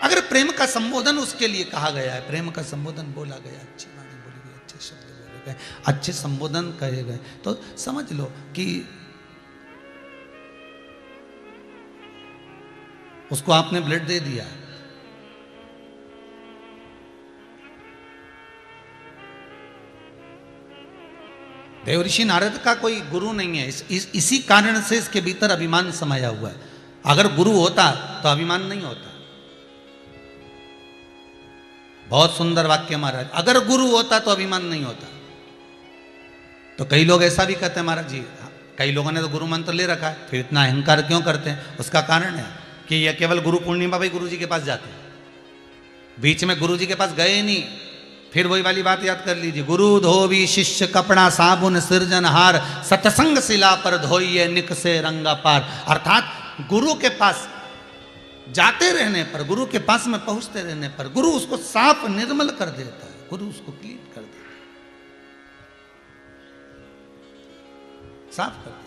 अगर प्रेम का संबोधन उसके लिए कहा गया है, प्रेम का संबोधन बोला गया, अच्छी वाणी बोली गई, अच्छे शब्द बोले गए, अच्छे संबोधन कहे गए, तो समझ लो कि उसको आपने ब्लड दे दिया। देवऋषि नारद का कोई गुरु नहीं है, इसी कारण से इसके भीतर अभिमान समाया हुआ है। अगर गुरु होता तो अभिमान नहीं होता। बहुत सुंदर वाक्य महाराज, अगर गुरु होता तो अभिमान नहीं होता। तो कई लोग ऐसा भी कहते हैं महाराज जी, कई लोगों ने तो गुरु मंत्र ले रखा है, फिर इतना अहंकार क्यों करते हैं? उसका कारण है कि यह केवल गुरु पूर्णिमा भाई गुरु जी के पास जाते हैं, बीच में गुरु जी के पास गए नहीं। फिर वही वाली बात याद कर लीजिए, गुरु धोबी शिष्य कपड़ा साबुन सृजनहार, सतसंग शिला पर धोइए निक से रंगा पार। अर्थात गुरु के पास जाते रहने पर, गुरु के पास में पहुंचते रहने पर गुरु उसको साफ निर्मल कर देता है, गुरु उसको क्लीन कर देता है, साफ कर देता है।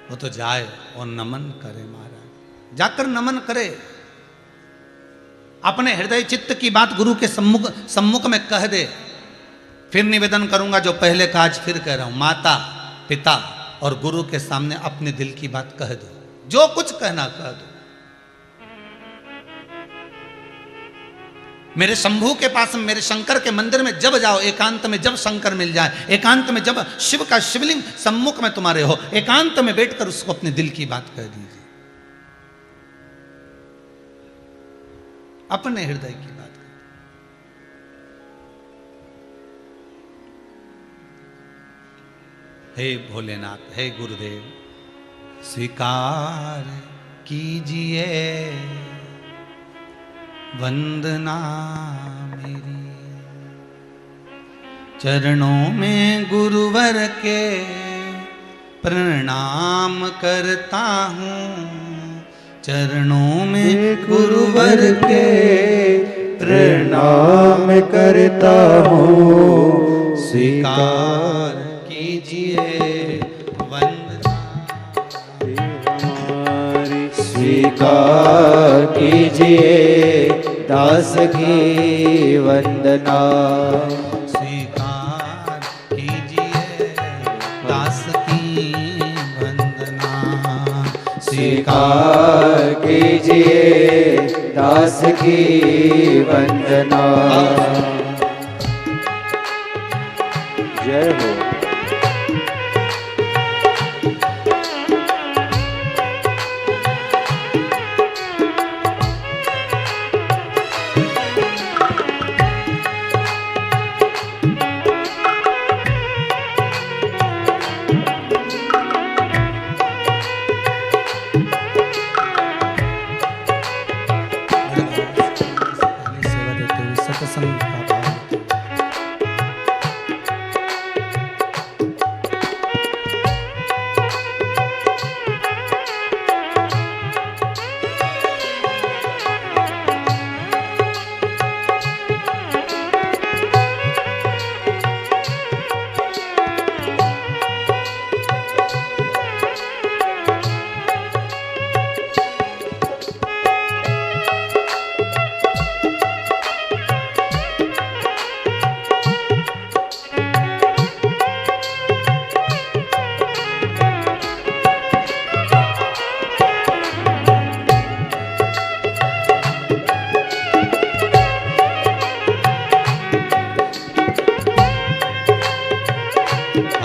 वो तो जाए और नमन करे महाराज, जाकर नमन करे, अपने हृदय चित्त की बात गुरु के सम्मुख में कह दे। फिर निवेदन करूंगा जो पहले का आज फिर कह रहा हूं, माता पिता और गुरु के सामने अपने दिल की बात कह दो, जो कुछ कहना कह दो। मेरे शंभू के पास में, मेरे शंकर के मंदिर में जब जाओ, एकांत में जब शंकर मिल जाए, एकांत में जब शिव का शिवलिंग सम्मुख में तुम्हारे हो, एकांत में बैठकर उसको अपने दिल की बात कह दीजिए, अपने हृदय की बात कह। हे भोलेनाथ, हे गुरुदेव, स्वीकार कीजिए वंदना मेरी, चरणों में गुरुवर के प्रणाम करता हूँ, चरणों में गुरुवर के प्रणाम करता हूँ, स्वीकार कीजिए वंदना, स्वीकार कीजिए दास की वंदना, स्वीकार कीजिए दास की वंदना, स्वीकार कीजिए दास की वंदना। जय हो।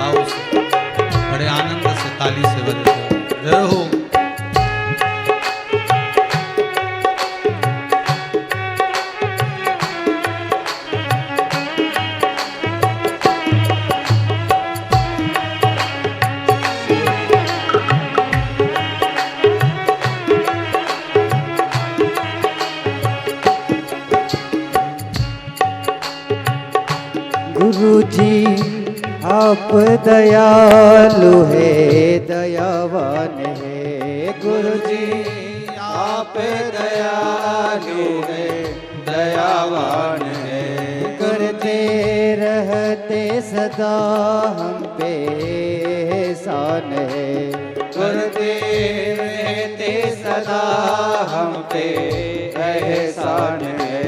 भाव से, बड़े आनंद से ताली से बजाते जय हो। गुरु जी आप दयालु है, दयावान है। गुरु जी आप दयालु है, दयावान है। करते रहते सदा हम पे एहसान है, करते रहते सदा हम पे एहसान है।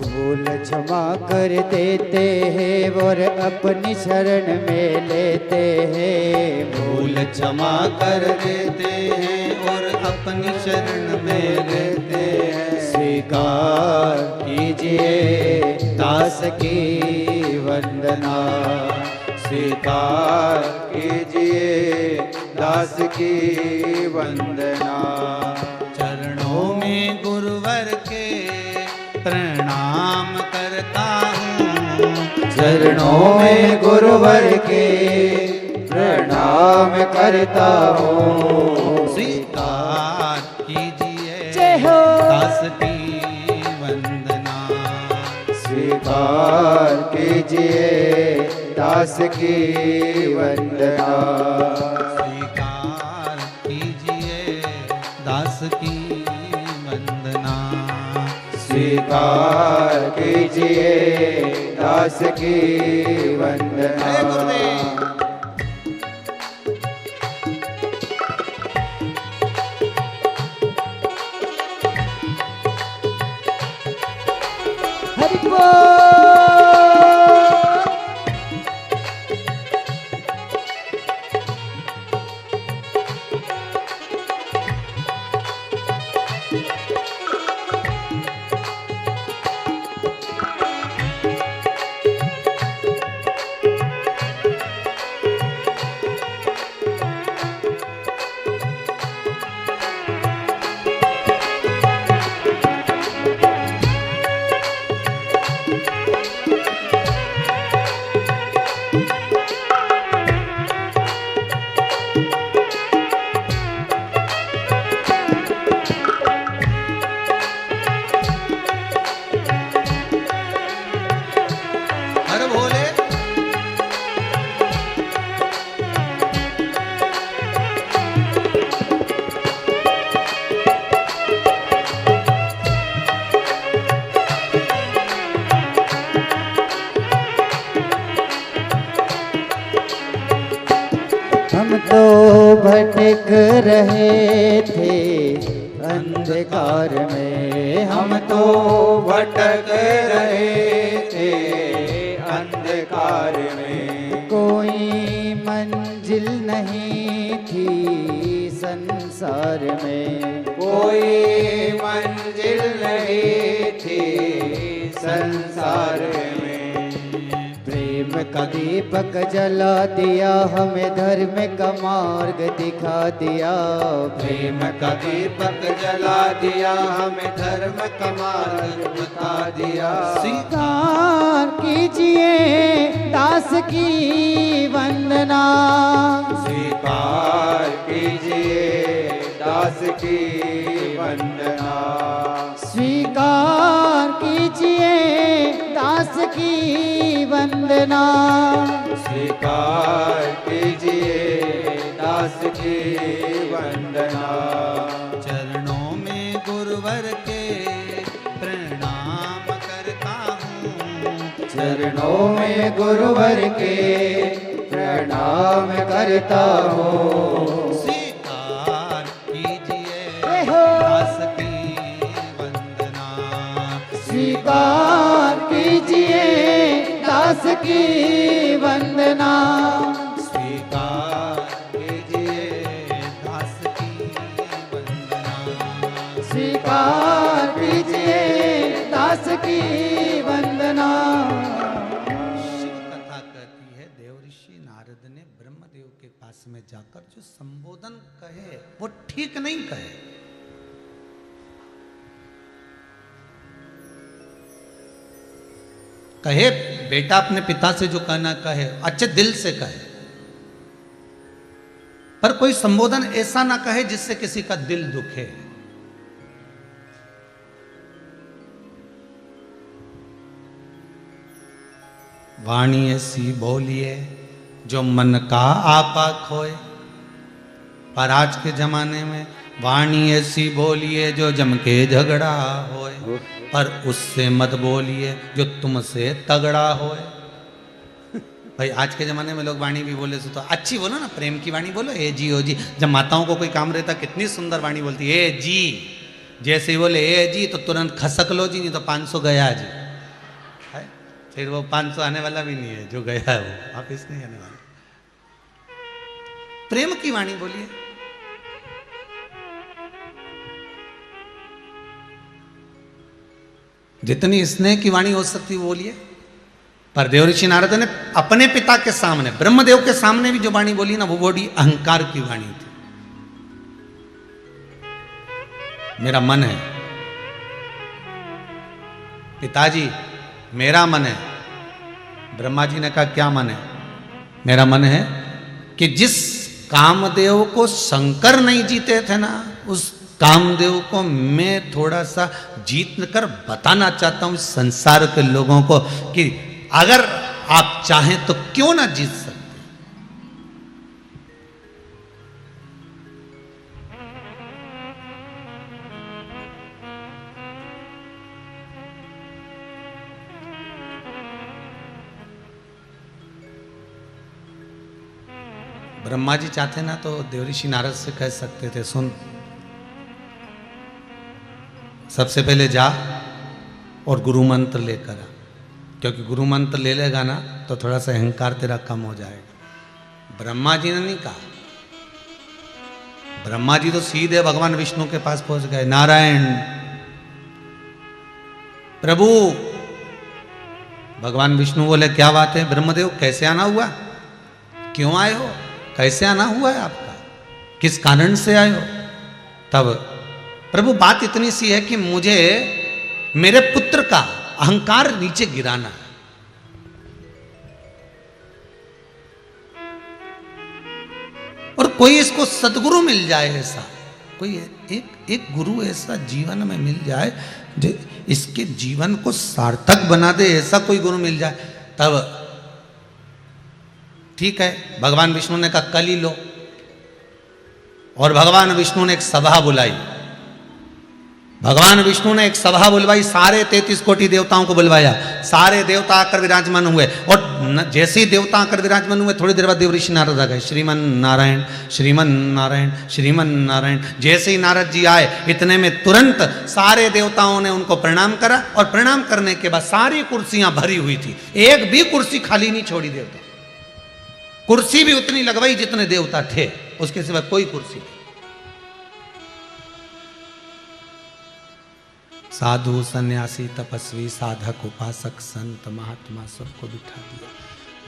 भूल क्षमा कर देते हैं और अपनी शरण में लेते हैं। भूल क्षमा कर देते हैं और अपनी शरण में लेते हैं। स्वीकार कीजिए दास की वंदना, स्वीकार कीजिए दास की वंदना। चरणों में गुरुवर के प्रणाम करता हूँ, चरणों में गुरुवर के प्रणाम करता हूँ। स्वीकार कीजिए जय हो दास की वंदना, स्वीकार कीजिए दास की वंदना। स्वीकार कीजिए दास की वंदना, स्वीकार कीजिए दास की वंदना। जय गुरुदेव। हरि बोल। हर भोले हम तो भटक रहे थे अंधकार में, हम तो भटक रहे थे अंधकार में। कोई मंजिल नहीं थी संसार में, कोई मंजिल नहीं थी संसार में। प्रेम का दीपक जला दिया, हमें धर्म का मार्ग दिखा दिया। प्रेम का दीपक जला दिया, हमें धर्म का मार्ग बता दिया। स्वीकार कीजिए दास की वंदना, स्वीकार कीजिए दास की वंदना। स्वीकार कीजिए दास की वंदना, स्वीकार कीजिए दास की वंदना। चरणों में गुरुवर के प्रणाम करता हूँ, चरणों में गुरुवर के प्रणाम करता हूँ। स्वीकार कीजिए जय हो। दास की वंदना, स्वीकार कीजिए दास की वंदना, स्वीकार कीजिए दास की वंदना, स्वीकार कीजिए दास की वंदना। शिव कथा कहती है देव ऋषि पास में जाकर जो संबोधन कहे वो ठीक नहीं कहे। कहे बेटा अपने पिता से जो कहना कहे, अच्छे दिल से कहे, पर कोई संबोधन ऐसा ना कहे जिससे किसी का दिल दुखे। वाणी ऐसी बोलिए जो मन का आपा खोए। पर आज के जमाने में वाणी ऐसी बोलिए जो जम के झगड़ा होए, पर उससे मत बोलिए जो तुमसे तगड़ा होए। भाई आज के जमाने में लोग वाणी भी बोले तो अच्छी बोलो ना, प्रेम की वाणी बोलो, ए जी ओ जी। जब माताओं को कोई काम रहता कितनी सुंदर वाणी बोलती, ए जी। जैसे ही बोले ए जी तो तुरंत खसक लो जी, नहीं तो 500 गया जी। है? फिर वो 500 आने वाला भी नहीं है, जो गया है वो वापिस नहीं आने वाला। प्रेम की वाणी बोलिए। जितनी स्नेह की वाणी हो सकती वो बोलिए। पर देवऋषि नारद ने अपने पिता के सामने, ब्रह्मदेव के सामने भी जो वाणी बोली ना, वो बड़ी अहंकार की वाणी थी। मेरा मन है पिताजी, मेरा मन है। ब्रह्मा जी ने कहा क्या मन है? मेरा मन है कि जिस कामदेव को शंकर नहीं जीते थे ना, उस कामदेव को मैं थोड़ा सा जीत कर बताना चाहता हूं इस संसार के लोगों को कि अगर आप चाहें तो क्यों ना जीत सकते। ब्रह्मा जी चाहते ना तो देवऋषि नारद से कह सकते थे, सुन सबसे पहले जा और गुरु मंत्र लेकर आ, क्योंकि गुरु मंत्र ले लेगा ना तो थोड़ा सा अहंकार तेरा कम हो जाएगा। ब्रह्मा जी ने नहीं कहा। ब्रह्मा जी तो सीधे भगवान विष्णु के पास पहुंच गए। नारायण प्रभु। भगवान विष्णु बोले क्या बात है ब्रह्मदेव, कैसे आना हुआ, क्यों आए हो, कैसे आना हुआ है आपका, किस कारण से आए हो? तब प्रभु बात इतनी सी है कि मुझे मेरे पुत्र का अहंकार नीचे गिराना है। और कोई इसको सदगुरु मिल जाए, ऐसा कोई एक गुरु ऐसा जीवन में मिल जाए जो इसके जीवन को सार्थक बना दे, ऐसा कोई गुरु मिल जाए तब ठीक है। भगवान विष्णु ने कहा कल ही लो, और भगवान विष्णु ने एक सभा बुलाई। भगवान विष्णु ने एक सभा बुलवाई, सारे 33 कोटि देवताओं को बुलवाया। सारे देवता आकर विराजमान हुए, और जैसे ही देवता आकर विराजमान हुए थोड़ी देर बाद देवऋषि नारद आ गए। श्रीमन नारायण श्रीमन नारायण श्रीमन नारायण। जैसे ही नारद जी आए इतने में तुरंत सारे देवताओं ने उनको प्रणाम करा, और प्रणाम करने के बाद सारी कुर्सियां भरी हुई थी, एक भी कुर्सी खाली नहीं छोड़ी। देवता कुर्सी भी उतनी लगवाई जितने देवता थे, उसके सिवा कोई कुर्सी नहीं। साधु सन्यासी तपस्वी साधक उपासक संत महात्मा सबको बिठा दिया,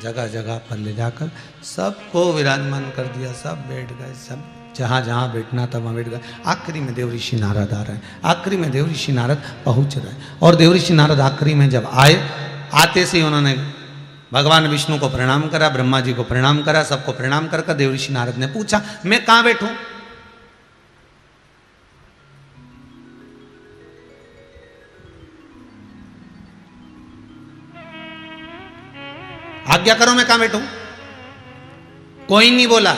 जगह जगह पर ले जाकर सबको विराजमान कर दिया। सब बैठ गए, सब जहाँ जहाँ बैठना था वहाँ बैठ गए। आखिरी में देवऋषि नारद आ रहे हैं, आखिरी में देवऋषि नारद पहुँच रहे हैं। और देवऋषि नारद आखिरी में जब आए, आते से उन्होंने भगवान विष्णु को प्रणाम करा, ब्रह्मा जी को प्रणाम करा, सबको प्रणाम कर देवऋषि नारद ने पूछा मैं कहाँ बैठूं? आज्ञा करो मैं कहां बैठूं? कोई नहीं बोला,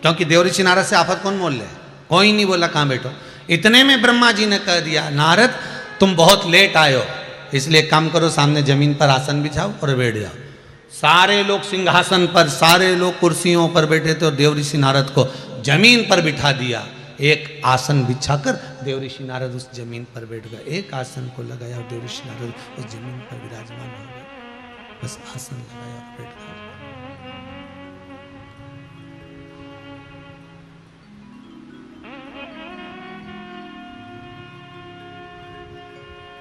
क्योंकि देवऋषि नारद से आफत कौन बोल ले, कोई नहीं बोला कहां बैठो। इतने में ब्रह्मा जी ने कह दिया नारद तुम बहुत लेट आए हो, इसलिए काम करो सामने जमीन पर आसन बिछाओ और बैठ जाओ। सारे लोग सिंहासन पर, सारे लोग कुर्सियों पर बैठे थे, और देवऋषि नारद को जमीन पर बिठा दिया। एक आसन बिछाकर देवऋषि नारद उस जमीन पर बैठ गए। एक आसन को लगाया और देवऋषि नारद उस जमीन पर विराजमान हो गए। बस आसन लगाया और बैठ गए।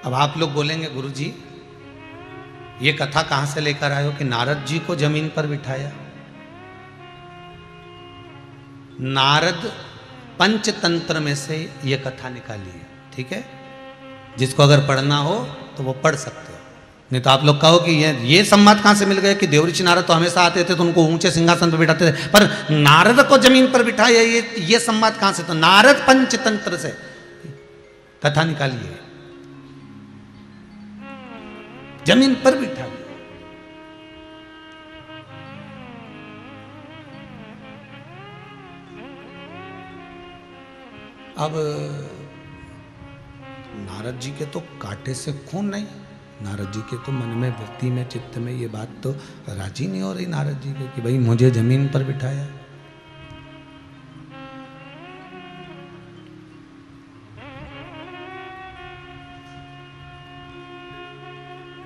अब आप लोग बोलेंगे गुरुजी ये कथा कहां से लेकर आए हो कि नारद जी को जमीन पर बिठाया? नारद पंचतंत्र में से ये कथा निकाली है, ठीक है। जिसको अगर पढ़ना हो तो वो पढ़ सकते हो, नहीं तो आप लोग कहो कि ये संवाद कहाँ से मिल गए कि देवऋषि नारद तो हमेशा आते थे तो उनको ऊंचे सिंहासन पर बिठाते थे, पर नारद को जमीन पर बिठाया, ये संवाद कहाँ से? तो नारद पंचतंत्र से कथा निकाली है, जमीन पर बिठा दिया। अब नारद जी के तो कांटे से खून नहीं, नारद जी के तो मन में, वृत्ति में, चित्त में ये बात तो राजी नहीं हो रही नारद जी के कि भाई मुझे जमीन पर बिठाया।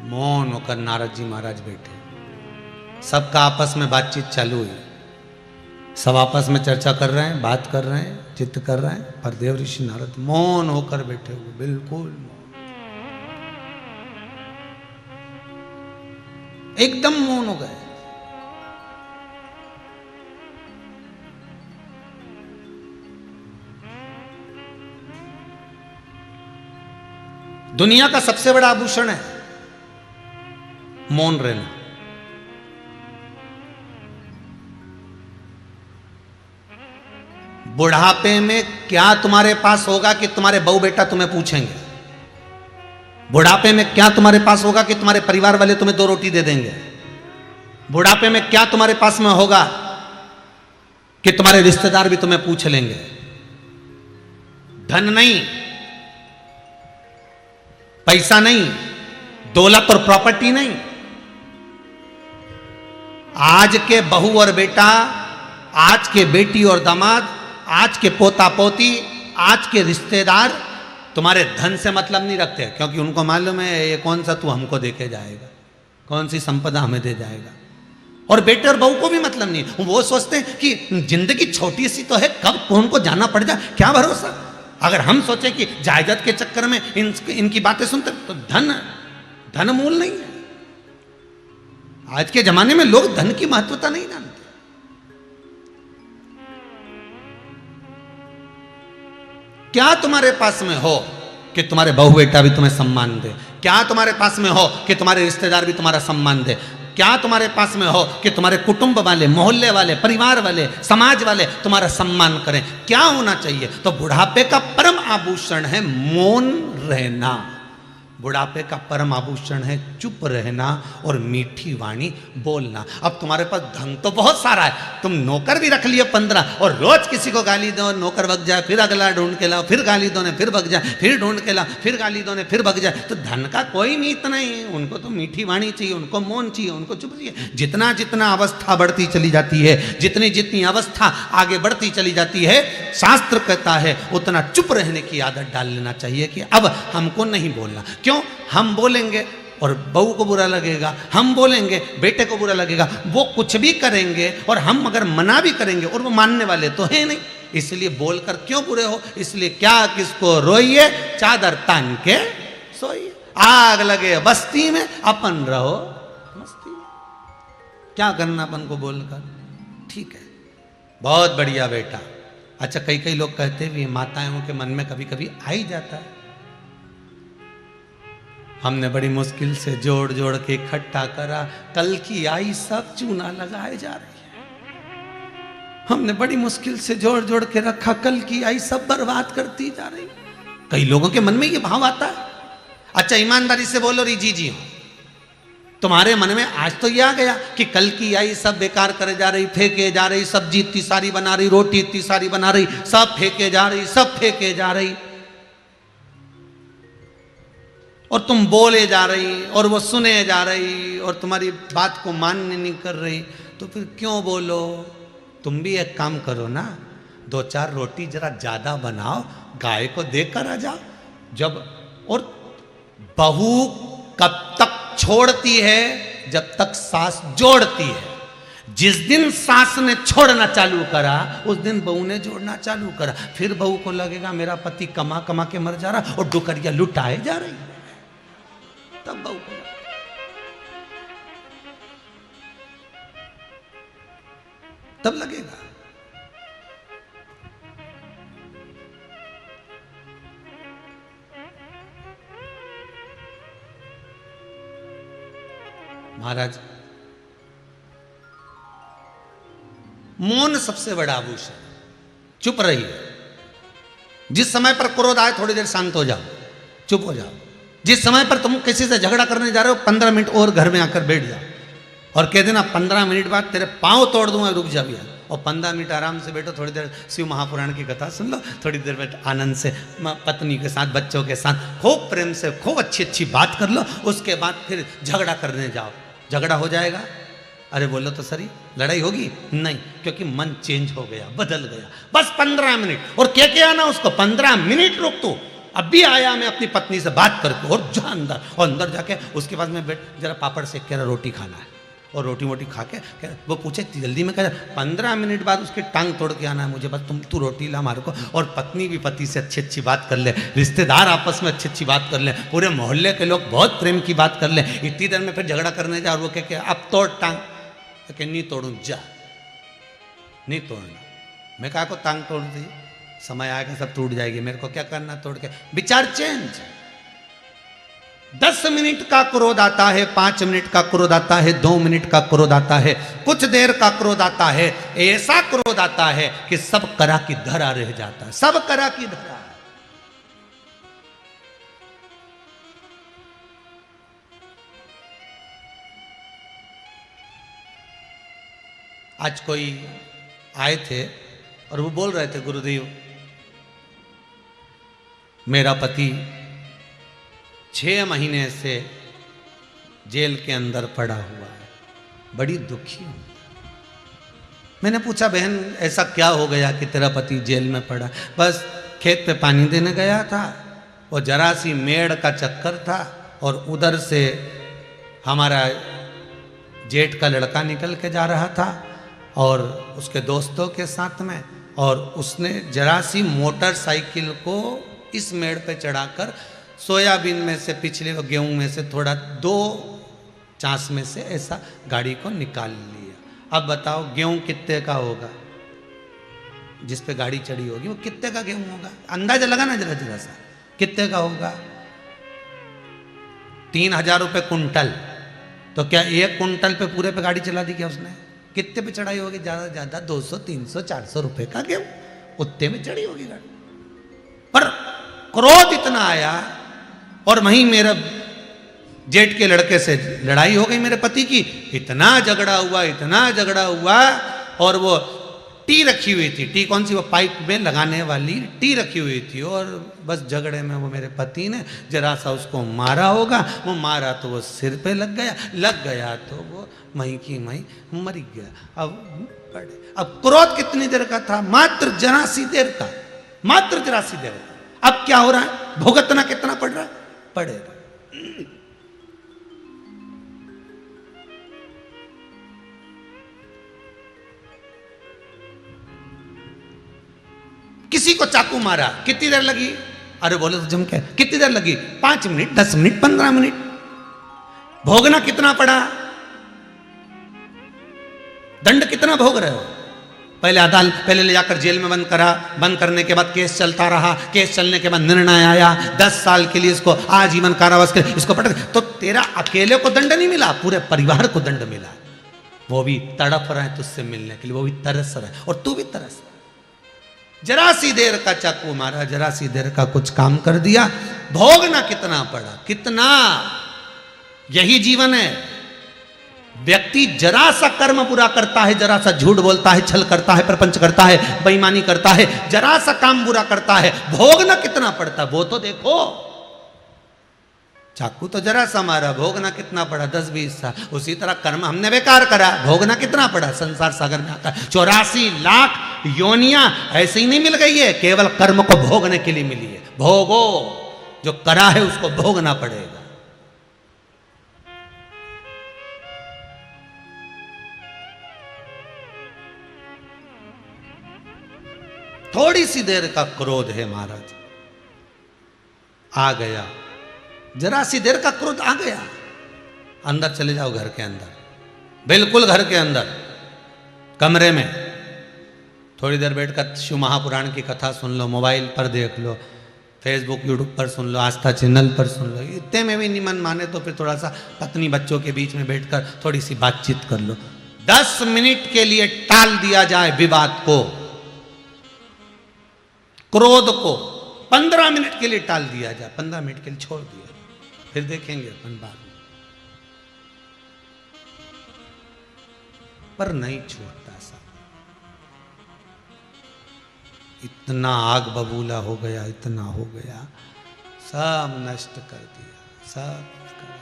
मौन होकर नारद जी महाराज बैठे, सबका आपस में बातचीत चालू हुई, सब आपस में चर्चा कर रहे हैं, बात कर रहे हैं, चित्त कर रहे हैं, पर देव ऋषि नारद मौन होकर बैठे हुए, बिल्कुल मौन, एकदम मौन हो गए। दुनिया का सबसे बड़ा आभूषण है मौन रहना। बुढ़ापे में क्या तुम्हारे पास होगा कि तुम्हारे बहू बेटा तुम्हें पूछेंगे? बुढ़ापे में क्या तुम्हारे पास होगा कि तुम्हारे परिवार वाले तुम्हें 2 रोटी दे देंगे? बुढ़ापे में क्या तुम्हारे पास में होगा कि तुम्हारे रिश्तेदार भी तुम्हें पूछ लेंगे? धन नहीं, पैसा नहीं, दौलत और प्रॉपर्टी नहीं। आज के बहू और बेटा, आज के बेटी और दामाद, आज के पोता पोती, आज के रिश्तेदार तुम्हारे धन से मतलब नहीं रखते, क्योंकि उनको मालूम है ये कौन सा तू हमको देके जाएगा, कौन सी संपदा हमें दे जाएगा। और बेटे और बहू को भी मतलब नहीं, वो सोचते हैं कि जिंदगी छोटी सी तो है, कब कौन को जाना पड़ जाए, क्या भरोसा। अगर हम सोचें कि जायदाद के चक्कर में इनकी बातें सुनते तो धन मूल नहीं है। आज के जमाने में लोग धन की महत्वता नहीं जानते। क्या तुम्हारे पास में हो कि तुम्हारे बहू बेटा भी तुम्हें सम्मान दे? क्या तुम्हारे पास में हो कि तुम्हारे रिश्तेदार भी तुम्हारा सम्मान दे? क्या तुम्हारे पास में हो कि तुम्हारे कुटुंब वाले, मोहल्ले वाले, परिवार वाले, समाज वाले तुम्हारा सम्मान करें? क्या होना चाहिए? तो बुढ़ापे का परम आभूषण है मौन रहना। बुढ़ापे का परम आभूषण है चुप रहना और मीठी वाणी बोलना। अब तुम्हारे पास धन तो बहुत सारा है, तुम नौकर भी रख लिए 15 और रोज किसी को गाली दो, नौकर भग जाए, फिर अगला ढूंढ के लाओ, फिर गाली दो ने फिर भग जाए, फिर ढूंढ के लाओ, फिर गाली दो ने फिर भग जाए, तो धन का कोई मीत नहीं। उनको तो मीठी वाणी चाहिए, उनको मौन चाहिए, उनको चुप चाहिए। जितना जितना अवस्था बढ़ती चली जाती है, जितनी जितनी अवस्था आगे बढ़ती चली जाती है, शास्त्र कहता है उतना चुप रहने की आदत डाल लेना चाहिए कि अब हमको नहीं बोलना। क्यों? हम बोलेंगे और बहू को बुरा लगेगा, हम बोलेंगे बेटे को बुरा लगेगा, वो कुछ भी करेंगे और हम अगर मना भी करेंगे और वो मानने वाले तो है नहीं, इसलिए बोलकर क्यों बुरे हो। इसलिए क्या किसको रोइए, चादर तान के सोइए। आग लगे बस्ती में, अपन रहो मस्ती में। क्या करना अपन को बोलकर? ठीक है, बहुत बढ़िया बेटा। अच्छा, कई कई लोग कहते भी माताओं के मन में कभी कभी आ ही जाता है, हमने बड़ी मुश्किल से जोड़ जोड़ के इकट्ठा करा, कल की आई सब चूना लगाए जा रही है। हमने बड़ी मुश्किल से जोड़ जोड़ के रखा, कल की आई सब बर्बाद करती जा रही। कई लोगों के मन में ये भाव आता है। अच्छा, ईमानदारी से बोलो री जी हो, तुम्हारे मन में आज तो ये आ गया कि कल की आई सब बेकार करे जा रही, फेंके जा रही, सब्जी इतनी सारी बना रही, रोटी इतनी सारी बना रही, सब फेंके जा रही, सब फेंके जा रही, और तुम बोले जा रही और वो सुने जा रही और तुम्हारी बात को मान्य नहीं कर रही, तो फिर क्यों बोलो? तुम भी एक काम करो ना, 2-4 रोटी जरा ज्यादा बनाओ, गाय को देकर आ जाओ। जब और बहू कब तक छोड़ती है? जब तक सास जोड़ती है। जिस दिन सास ने छोड़ना चालू करा, उस दिन बहू ने जोड़ना चालू करा। फिर बहू को लगेगा मेरा पति कमा कमा के मर जा रहा और डुकरिया लुटाए जा रही, तब बहू को तब लगेगा। महाराज, मौन सबसे बड़ा आभूषण। चुप रहिए। जिस समय पर क्रोध आए थोड़ी देर शांत हो जाओ, चुप हो जाओ। जिस समय पर तुम किसी से झगड़ा करने जा रहे हो 15 मिनट और घर में आकर बैठ जाओ और कह देना 15 मिनट बाद तेरे पांव तोड़ दूंगा, रुक जा भैया। और 15 मिनट आराम से बैठो, थोड़ी देर शिव महापुराण की कथा सुन लो, थोड़ी देर बैठ आनंद से पत्नी के साथ, बच्चों के साथ खूब प्रेम से खूब अच्छी अच्छी बात कर लो। उसके बाद फिर झगड़ा करने जाओ। झगड़ा हो जाएगा? अरे बोलो तो सही, लड़ाई होगी? नहीं, क्योंकि मन चेंज हो गया, बदल गया। बस 15 मिनट और क्या आना उसको, 15 मिनट रुक तू, अभी आया मैं अपनी पत्नी से बात करके, और जा अंदर। और अंदर जाके उसके पास में बैठ, जरा पापड़ सेक के रोटी खाना है, और रोटी वोटी खा के वो पूछे जल्दी में, कह 15 मिनट बाद उसकी टांग तोड़ के आना है मुझे, बस तू रोटी ला मार को। और पत्नी भी पति से अच्छी अच्छी बात कर ले, रिश्तेदार आपस में अच्छी अच्छी बात कर ले, पूरे मोहल्ले के लोग बहुत प्रेम की बात कर ले। इतनी देर में फिर झगड़ा करने जा, और वो कह अब तोड़ टांग, तो नहीं तोड़ू, जा नहीं तोड़ना। मैं कहा को टांग तोड़ दी, समय आएगा सब टूट जाएगी, मेरे को क्या करना तोड़ के। विचार चेंज। 10 मिनट का क्रोध आता है, 5 मिनट का क्रोध आता है, 2 मिनट का क्रोध आता है, कुछ देर का क्रोध आता है, ऐसा क्रोध आता है कि सब करा की धरा रह जाता है, सब करा की धरा। आज कोई आए थे और वो बोल रहे थे, गुरुदेव मेरा पति 6 महीने से जेल के अंदर पड़ा हुआ है, बड़ी दुखी हूं। मैंने पूछा बहन ऐसा क्या हो गया कि तेरा पति जेल में पड़ा? बस खेत पे पानी देने गया था, वो जरा सी मेड़ का चक्कर था, और उधर से हमारा जेठ का लड़का निकल के जा रहा था और उसके दोस्तों के साथ में, और उसने जरा सी मोटरसाइकिल को इस मेड़ पे चढ़ाकर सोयाबीन में से, पिछले गेहूं में से थोड़ा 2 चांस में से ऐसा गाड़ी को निकाल लिया। अब बताओ गेहूं कितने का होगा? जिस पे गाड़ी चढ़ी होगी वो कितने का गेहूं होगा? अंदाजा लगाना जरा जरा सा, कितने का होगा? 3000 रुपये कुंटल। तो क्या 1 कुंटल पे पूरे पे गाड़ी चला दी क्या उसने? कितने पे चढ़ाई होगी? ज्यादा ज्यादा 200 300 400 रुपए का गेहूं, उतने में चढ़ी होगी गाड़ी। पर क्रोध इतना आया, और वहीं मेरा जेठ के लड़के से लड़ाई हो गई मेरे पति की, इतना झगड़ा हुआ, इतना झगड़ा हुआ। और वो टी रखी हुई थी, टी कौन सी, वो पाइप में लगाने वाली टी रखी हुई थी, और बस झगड़े में वो मेरे पति ने जरा सा उसको मारा होगा। वो मारा तो वो सिर पे लग गया तो वो वहीं की वहीं मर गया। अब क्रोध कितनी देर का था? मात्र जरा सी देर का, मात्र जरा सी देर का। अब क्या हो रहा है? भुगतना कितना पड़ रहा है? पड़ेगा। किसी को चाकू मारा, कितनी देर लगी? अरे बोले तो जम के, कितनी देर लगी? 5 मिनट, 10 मिनट, 15 मिनट। भोगना कितना पड़ा? दंड कितना भोग रहे हो? पहले ले जाकर जेल में बंद करा, बंद करने के बाद केस चलता रहा, केस चलने के बाद निर्णय आया 10 साल के लिए इसको आजीवन कारावास के इसको पटक। तो तेरा अकेले को दंड नहीं मिला, पूरे परिवार को दंड मिला। वो भी तड़प रहे हैं तुझसे मिलने के लिए, वो भी तरस रहे, और तू भी तरस रहा। जरा सी देर का चाकू मारा, जरा सी देर का कुछ काम कर दिया, भोगना कितना पड़ा? कितना? यही जीवन है। व्यक्ति जरा सा कर्म बुरा करता है, जरा सा झूठ बोलता है, छल करता है, प्रपंच करता है, बेईमानी करता है, जरा सा काम बुरा करता है, भोगना कितना पड़ता? वो तो देखो। चाकू तो जरा सा मारा, भोगना कितना पड़ा? 10-20 साल। उसी तरह कर्म हमने बेकार करा, भोगना कितना पड़ा? संसार सागर में आता है 84 लाख योनियां ऐसे ही नहीं मिल गई है, केवल कर्म को भोगने के लिए मिली है। भोगो, जो करा है उसको भोगना पड़ेगा। थोड़ी सी देर का क्रोध है महाराज, आ गया, जरा सी देर का क्रोध आ गया। अंदर चले जाओ, घर के अंदर, बिल्कुल घर के अंदर, कमरे में थोड़ी देर बैठकर शिव महापुराण की कथा सुन लो, मोबाइल पर देख लो, फेसबुक यूट्यूब पर सुन लो, आस्था चैनल पर सुन लो, इतने में भी नहीं मन माने तो फिर थोड़ा सा पत्नी बच्चों के बीच में बैठकर थोड़ी सी बातचीत कर लो। 10 मिनट के लिए टाल दिया जाए विवाद को, क्रोध को 15 मिनट के लिए टाल दिया जाए, 15 मिनट के लिए छोड़ दिया, फिर देखेंगे अपन बाद में। पर नहीं छूटता सा, इतना आग बबूला हो गया, इतना हो गया, सब नष्ट कर दिया, सब कर।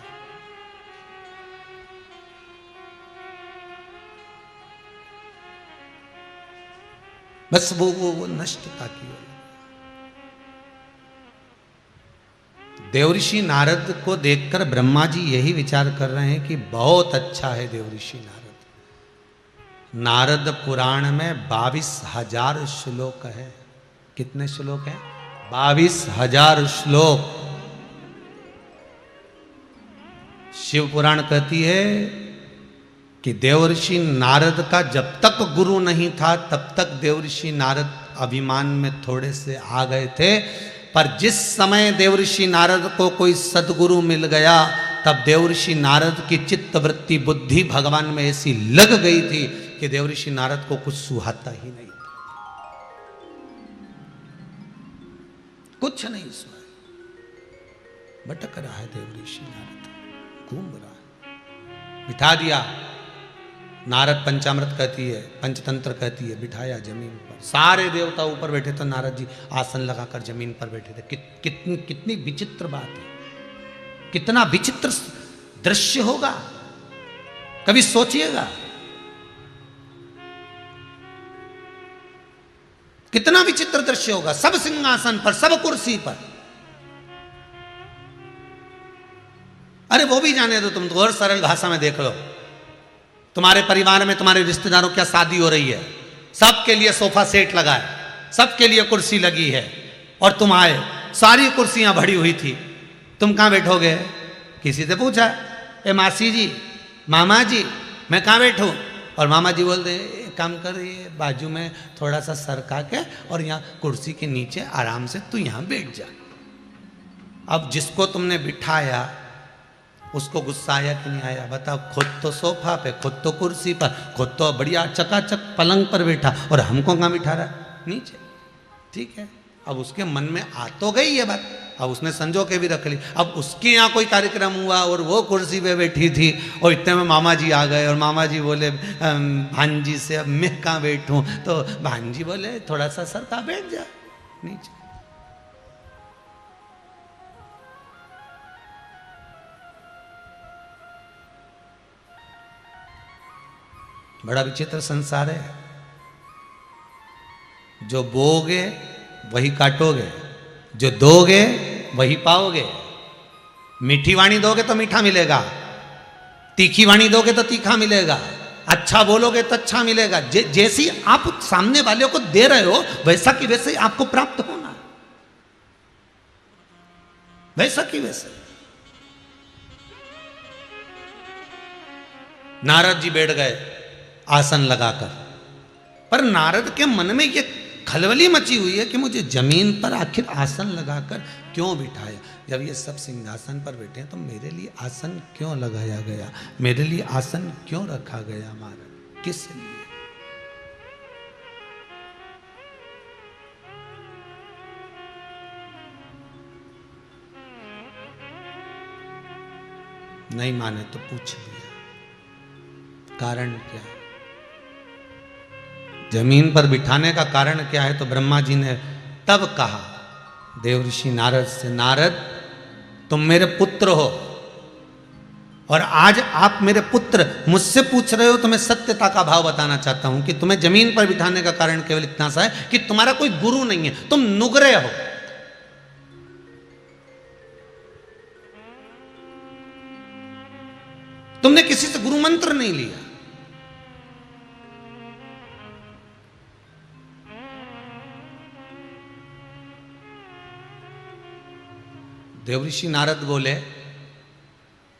बस वो नष्टता की ओर। देवऋषि नारद को देखकर ब्रह्मा जी यही विचार कर रहे हैं कि बहुत अच्छा है देवऋषि नारद। नारद पुराण में 22,000 श्लोक है। कितने श्लोक हैं? 22,000 श्लोक। शिव पुराण कहती है कि देवऋषि नारद का जब तक गुरु नहीं था तब तक देवऋषि नारद अभिमान में थोड़े से आ गए थे, पर जिस समय देवऋषि नारद को कोई सदगुरु मिल गया तब देवऋषि नारद की चित्त वृत्ति बुद्धि भगवान में ऐसी लग गई थी कि देवऋषि नारद को कुछ सुहाता ही नहीं था, कुछ नहीं सुहा। भटक रहा है देवऋषि नारद, घूम रहा है। बिठा दिया, नारद पंचामृत कहती है, पंचतंत्र कहती है, बिठाया जमीन पर। सारे देवता ऊपर बैठे थे, नारद जी आसन लगाकर जमीन पर बैठे थे। कितनी विचित्र बात है, कितना विचित्र दृश्य होगा, कभी सोचिएगा। कितना विचित्र दृश्य होगा, सब सिंहासन पर, सब कुर्सी पर। अरे वो भी जाने दो, तुम तो और सरल भाषा में देख लो। तुम्हारे परिवार में तुम्हारे रिश्तेदारों क्या शादी हो रही है, सबके लिए सोफा सेट लगा है, सबके लिए कुर्सी लगी है, और तुम आए, सारी कुर्सियां भरी हुई थी, तुम कहां बैठोगे? किसी से पूछा, ए मासी जी, मामा जी, मैं कहां बैठूं? और मामा जी बोलते, काम कर, ये बाजू में थोड़ा सा सरका के और यहाँ कुर्सी के नीचे आराम से तू यहाँ बैठ जा। अब जिसको तुमने बिठाया उसको गुस्सा आया कि नहीं आया? बताओ। खुद तो सोफा पे, खुद तो कुर्सी पर, खुद तो बढ़िया चकाचक पलंग पर बैठा, और हमको कहाँ बिठा रहा है? नीचे। ठीक है, अब उसके मन में आ तो गई ये बात, अब उसने संजो के भी रख ली। अब उसके यहाँ कोई कार्यक्रम हुआ और वो कुर्सी पे बैठी थी, और इतने में मामा जी आ गए, और मामा जी बोले भांजी से अब मैं कहाँ बैठूं? तो भांजी बोले थोड़ा सा सर का बैठ जा नीचे। बड़ा विचित्र संसार है। जो बोगे वही काटोगे, जो दोगे वही पाओगे। मीठी वाणी दोगे तो मीठा मिलेगा, तीखी वाणी दोगे तो तीखा मिलेगा, अच्छा बोलोगे तो अच्छा मिलेगा। जैसी आप सामने वाले को दे रहे हो वैसा की वैसे आपको प्राप्त होना, वैसा की वैसे। नारद जी बैठ गए आसन लगाकर, पर नारद के मन में ये खलबली मची हुई है कि मुझे जमीन पर आखिर आसन लगाकर क्यों बिठाया? जब ये सब सिंहासन पर बैठे हैं तो मेरे लिए आसन क्यों लगाया गया? मेरे लिए आसन क्यों रखा गया? महाराज किस लिए? नहीं माने तो पूछ लिया, कारण क्या है? जमीन पर बिठाने का कारण क्या है? तो ब्रह्मा जी ने तब कहा देवऋषि नारद से, नारद तुम मेरे पुत्र हो, और आज आप मेरे पुत्र मुझसे पूछ रहे हो तो मैं सत्यता का भाव बताना चाहता हूं कि तुम्हें जमीन पर बिठाने का कारण केवल इतना सा है कि तुम्हारा कोई गुरु नहीं है, तुम नुगरे हो। तुमने किसी से गुरु मंत्र नहीं लिया। देवऋषि नारद बोले,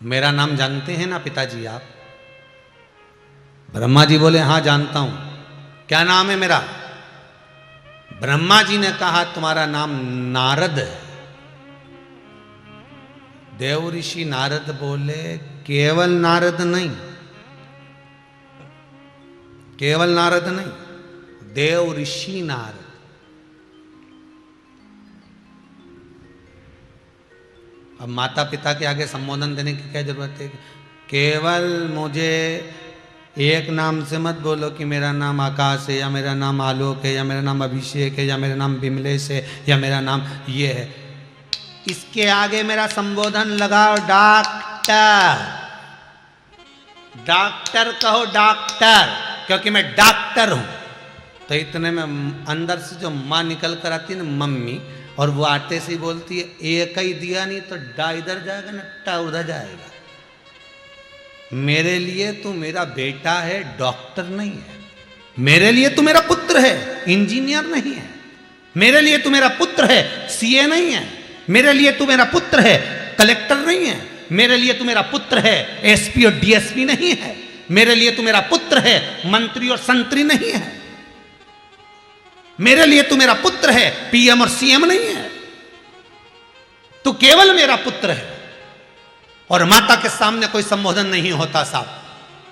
मेरा नाम जानते हैं ना पिताजी आप? ब्रह्मा जी बोले, हां जानता हूं। क्या नाम है मेरा? ब्रह्मा जी ने कहा, तुम्हारा नाम नारद है। देव ऋषि नारद बोले, केवल नारद नहीं, केवल नारद नहीं, देव ऋषि नारद। अब माता पिता के आगे संबोधन देने की क्या जरूरत है? केवल मुझे एक नाम से मत बोलो कि मेरा नाम आकाश है, या मेरा नाम आलोक है, या मेरा नाम अभिषेक है, या मेरा नाम विमलेश है, या मेरा नाम ये है। इसके आगे मेरा संबोधन लगाओ डॉक्टर। डॉक्टर कहो डॉक्टर, क्योंकि मैं डॉक्टर हूं। तो इतने में अंदर से जो माँ निकल कर आती है ना, मम्मी, और वो आते से ही बोलती है, एक ही दिया नहीं तो डा इधर जाएगा ना टा उधर जाएगा। मेरे लिए तू मेरा बेटा है, डॉक्टर नहीं है। मेरे लिए तू मेरा पुत्र है, इंजीनियर नहीं है। मेरे लिए तू मेरा पुत्र है, सीए नहीं है। मेरे लिए तू मेरा पुत्र है, कलेक्टर नहीं है। मेरे लिए तू मेरा पुत्र है, एसपी और डीएसपी नहीं है। मेरे लिए तू मेरा पुत्र है, मंत्री और संतरी नहीं है। मेरे लिए तू मेरा पुत्र है, पीएम और सीएम नहीं है। तू केवल मेरा पुत्र है। और माता के सामने कोई संबोधन नहीं होता साहब,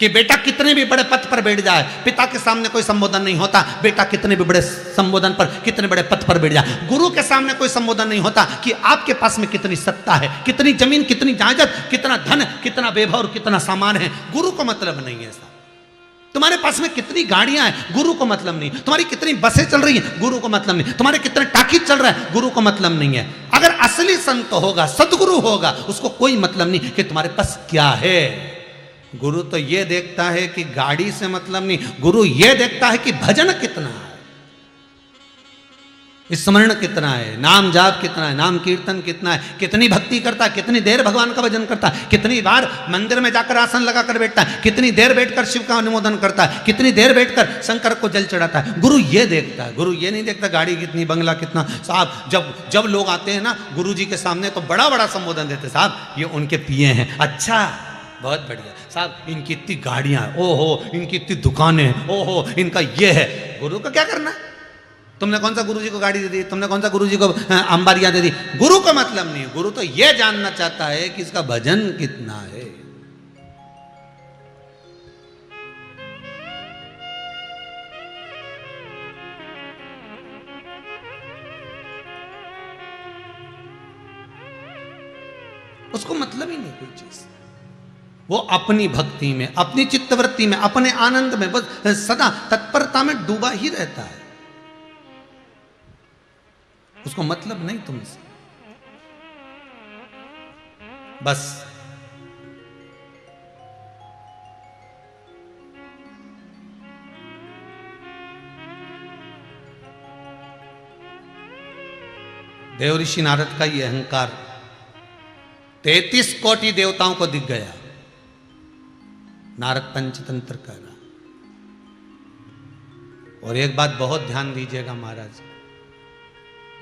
कि बेटा कितने भी बड़े पद पर बैठ जाए, पिता के सामने कोई संबोधन नहीं होता। बेटा कितने भी बड़े संबोधन पर, कितने बड़े पद पर बैठ जाए। गुरु के सामने कोई संबोधन नहीं होता कि आपके पास में कितनी सत्ता है, कितनी जमीन, कितनी जायदाद, कितना धन, कितना वैभव और कितना सामान है। गुरु को मतलब नहीं है साहब। तुम्हारे पास में कितनी गाड़ियां हैं, गुरु को मतलब नहीं। तुम्हारी कितनी बसें चल रही हैं, गुरु को मतलब नहीं। तुम्हारे कितने टाकीज चल रहा है, गुरु को मतलब नहीं है। अगर असली संत होगा, सदगुरु होगा, उसको कोई मतलब नहीं कि तुम्हारे पास क्या है। गुरु तो ये देखता है कि गाड़ी से मतलब नहीं, गुरु ये देखता है कि भजन कितना है, स्मरण कितना है, नाम जाप कितना है, नाम कीर्तन कितना है, कितनी भक्ति करता है, कितनी देर भगवान का भजन करता है, कितनी बार मंदिर में जाकर आसन लगाकर बैठता है, कितनी देर बैठकर शिव का अनुमोदन करता है, कितनी देर बैठकर शंकर को जल चढ़ाता है। गुरु ये देखता है। गुरु ये नहीं देखता गाड़ी कितनी, बंगला कितना। साहब जब लोग आते हैं ना गुरु जी के सामने, तो बड़ा बड़ा संबोधन देते, साहब ये उनके पिए हैं। अच्छा, बहुत बढ़िया साहब, इनकी इतनी गाड़ियां, ओहो इनकी इतनी दुकानें, ओहो इनका ये है। गुरु का क्या करना? तुमने कौन सा गुरु जी को गाड़ी दे दी, तुमने कौन सा गुरु जी को अंबारियां दे दी। गुरु को मतलब नहीं है। गुरु तो यह जानना चाहता है कि इसका भजन कितना है। उसको मतलब ही नहीं कोई चीज। वो अपनी भक्ति में, अपनी चित्तवृत्ति में, अपने आनंद में बस सदा तत्परता में डूबा ही रहता है। उसको मतलब नहीं तुमसे। बस देव ऋषि नारद का ये अहंकार 33 कोटि देवताओं को दिख गया। नारद पंचतंत्र कर रहा। और एक बात बहुत ध्यान दीजिएगा महाराज,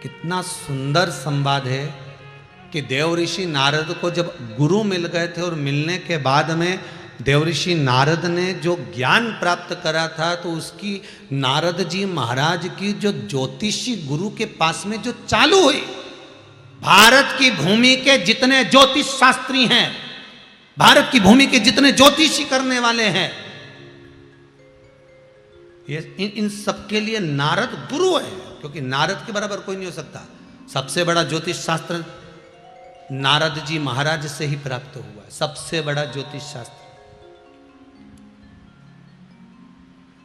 कितना सुंदर संवाद है कि देव ऋषि नारद को जब गुरु मिल गए थे और मिलने के बाद में देव ऋषि नारद ने जो ज्ञान प्राप्त करा था, तो उसकी नारद जी महाराज की जो ज्योतिषी गुरु के पास में जो चालू हुई। भारत की भूमि के जितने ज्योतिष शास्त्री हैं, भारत की भूमि के जितने ज्योतिषी करने वाले हैं, ये इन सबके लिए नारद गुरु है। क्योंकि नारद के बराबर कोई नहीं हो सकता। सबसे बड़ा ज्योतिष शास्त्र नारद जी महाराज से ही प्राप्त हुआ है। सबसे बड़ा ज्योतिष शास्त्र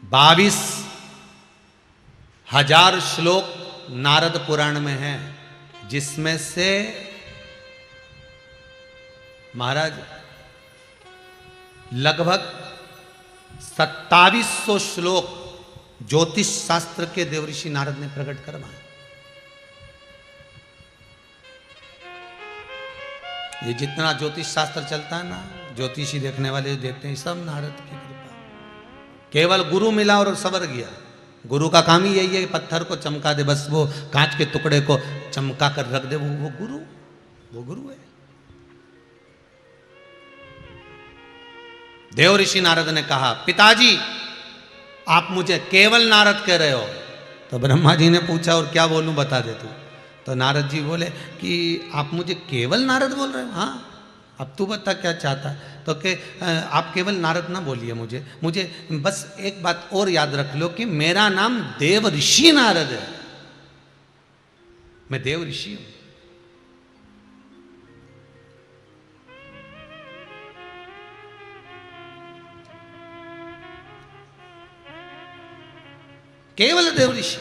22,000 श्लोक नारद पुराण में है, जिसमें से महाराज लगभग 2700 श्लोक ज्योतिष शास्त्र के देवऋषि नारद ने प्रकट करवाए। ये जितना ज्योतिष शास्त्र चलता है ना, ज्योतिषी देखने वाले देखते हैं, सब नारद की कृपा। केवल गुरु मिला और सवर गया। गुरु का काम ही यही है, पत्थर को चमका दे, बस वो कांच के टुकड़े को चमका कर रख दे, वो गुरु है। देव ऋषि नारद ने कहा, पिताजी आप मुझे केवल नारद कह रहे हो। तो ब्रह्मा जी ने पूछा, और क्या बोलूं, बता दे तू। तो नारद जी बोले कि आप मुझे केवल नारद बोल रहे हो? हाँ, अब तू बता क्या चाहता है। तो कि आप केवल नारद ना बोलिए, मुझे बस एक बात और याद रख लो कि मेरा नाम देव ऋषि नारद है, मैं देव ऋषि हूं। केवल देव ऋषि।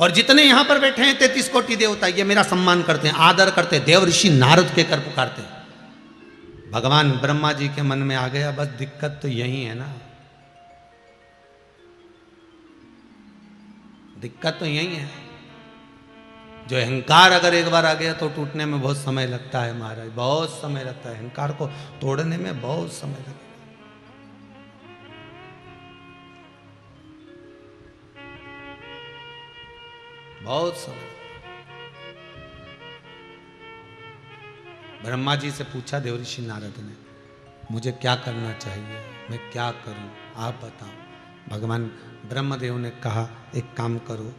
और जितने यहां पर बैठे हैं 33 कोटि देवता, ये मेरा सम्मान करते हैं, आदर करते हैं, देव ऋषि नारद के कर पुकारते हैं। भगवान ब्रह्मा जी के मन में आ गया, बस दिक्कत तो यही है ना, दिक्कत तो यही है। जो अहंकार अगर एक बार आ गया तो टूटने में बहुत समय लगता है महाराज, बहुत समय लगता है। अहंकार को तोड़ने में बहुत समय लगता है। बहुत समय। ब्रह्मा जी से पूछा देवऋषि नारद ने, मुझे क्या करना चाहिए, मैं क्या करूं, आप बताओ। भगवान ब्रह्मदेव ने कहा, एक काम करो,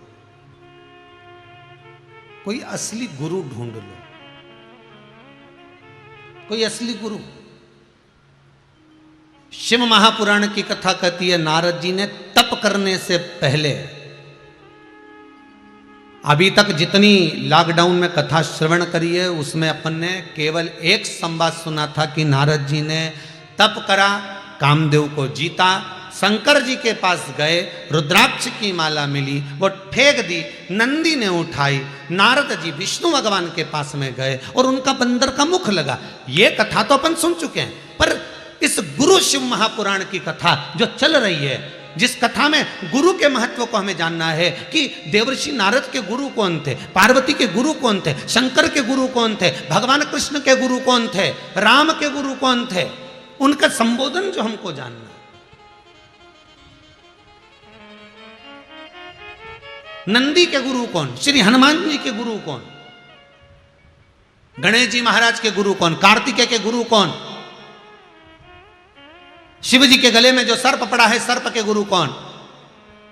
कोई असली गुरु ढूंढ लो, कोई असली गुरु। शिव महापुराण की कथा कहती है, नारद जी ने तप करने से पहले, अभी तक जितनी लॉकडाउन में कथा श्रवण करी है उसमें अपन ने केवल एक संवाद सुना था कि नारद जी ने तप करा, कामदेव को जीता, शंकर जी के पास गए, रुद्राक्ष की माला मिली, वो फेंक दी, नंदी ने उठाई, नारद जी विष्णु भगवान के पास में गए और उनका बंदर का मुख लगा। ये कथा तो अपन सुन चुके हैं, पर इस गुरु शिव महापुराण की कथा जो चल रही है, जिस कथा में गुरु के महत्व को हमें जानना है कि देवर्षि नारद के गुरु कौन थे, पार्वती के गुरु कौन थे, शंकर के गुरु कौन थे, भगवान कृष्ण के गुरु कौन थे, राम के गुरु कौन थे, उनका संबोधन जो हमको जानना। नंदी के गुरु कौन, श्री हनुमान जी के गुरु कौन, गणेश जी महाराज के गुरु कौन, कार्तिकेय के गुरु कौन, शिव जी के गले में जो सर्प पड़ा है सर्प के गुरु कौन,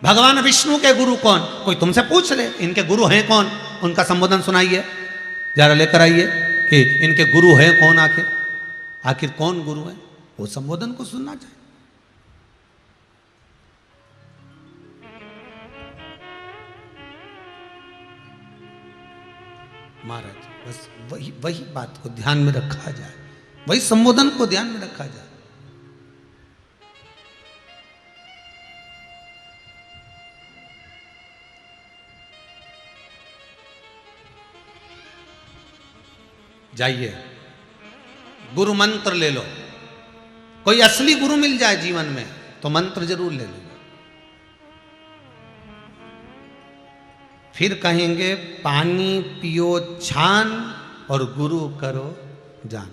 भगवान विष्णु के गुरु कौन। कोई तुमसे पूछ ले इनके गुरु हैं कौन, उनका संबोधन सुनाइए, जरा लेकर आइए कि इनके गुरु हैं कौन, आखिर कौन गुरु है, वो संबोधन को सुनना चाहिए। महाराज बस वही बात को ध्यान में रखा जाए, वही संबोधन को ध्यान में रखा जाए। जाइए गुरु मंत्र ले लो, कोई असली गुरु मिल जाए जीवन में तो मंत्र जरूर ले लो। फिर कहेंगे पानी पियो छान और गुरु करो जान।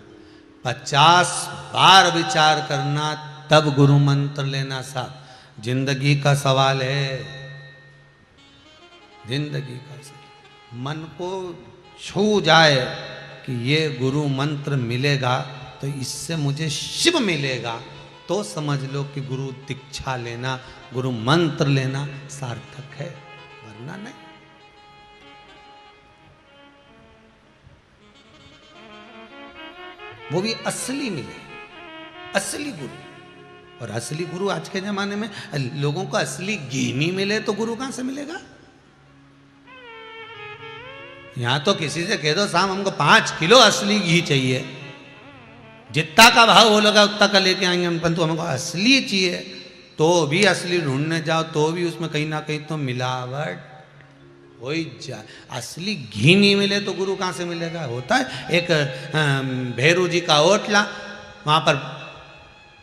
50 बार विचार करना तब गुरु मंत्र लेना। साहब जिंदगी का सवाल है, जिंदगी का सवाल। मन को छू जाए कि ये गुरु मंत्र मिलेगा तो इससे मुझे शिव मिलेगा, तो समझ लो कि गुरु दीक्षा लेना, गुरु मंत्र लेना सार्थक है, वरना नहीं। वो भी असली मिले, असली गुरु। और असली गुरु आज के जमाने में लोगों को असली घी नहीं मिले तो गुरु कहां से मिलेगा। यहां तो किसी से कह दो साहब हमको 5 किलो असली घी चाहिए, जितना का भाव हो लगा उतना का लेके आएंगे हम, परंतु हमको असली चाहिए। तो भी असली ढूंढने जाओ तो भी उसमें कहीं ना कहीं तो मिलावट हो ही जाए। असली घी नहीं मिले तो गुरु कहाँ से मिलेगा। होता है एक भैरू जी का ओटला, वहाँ पर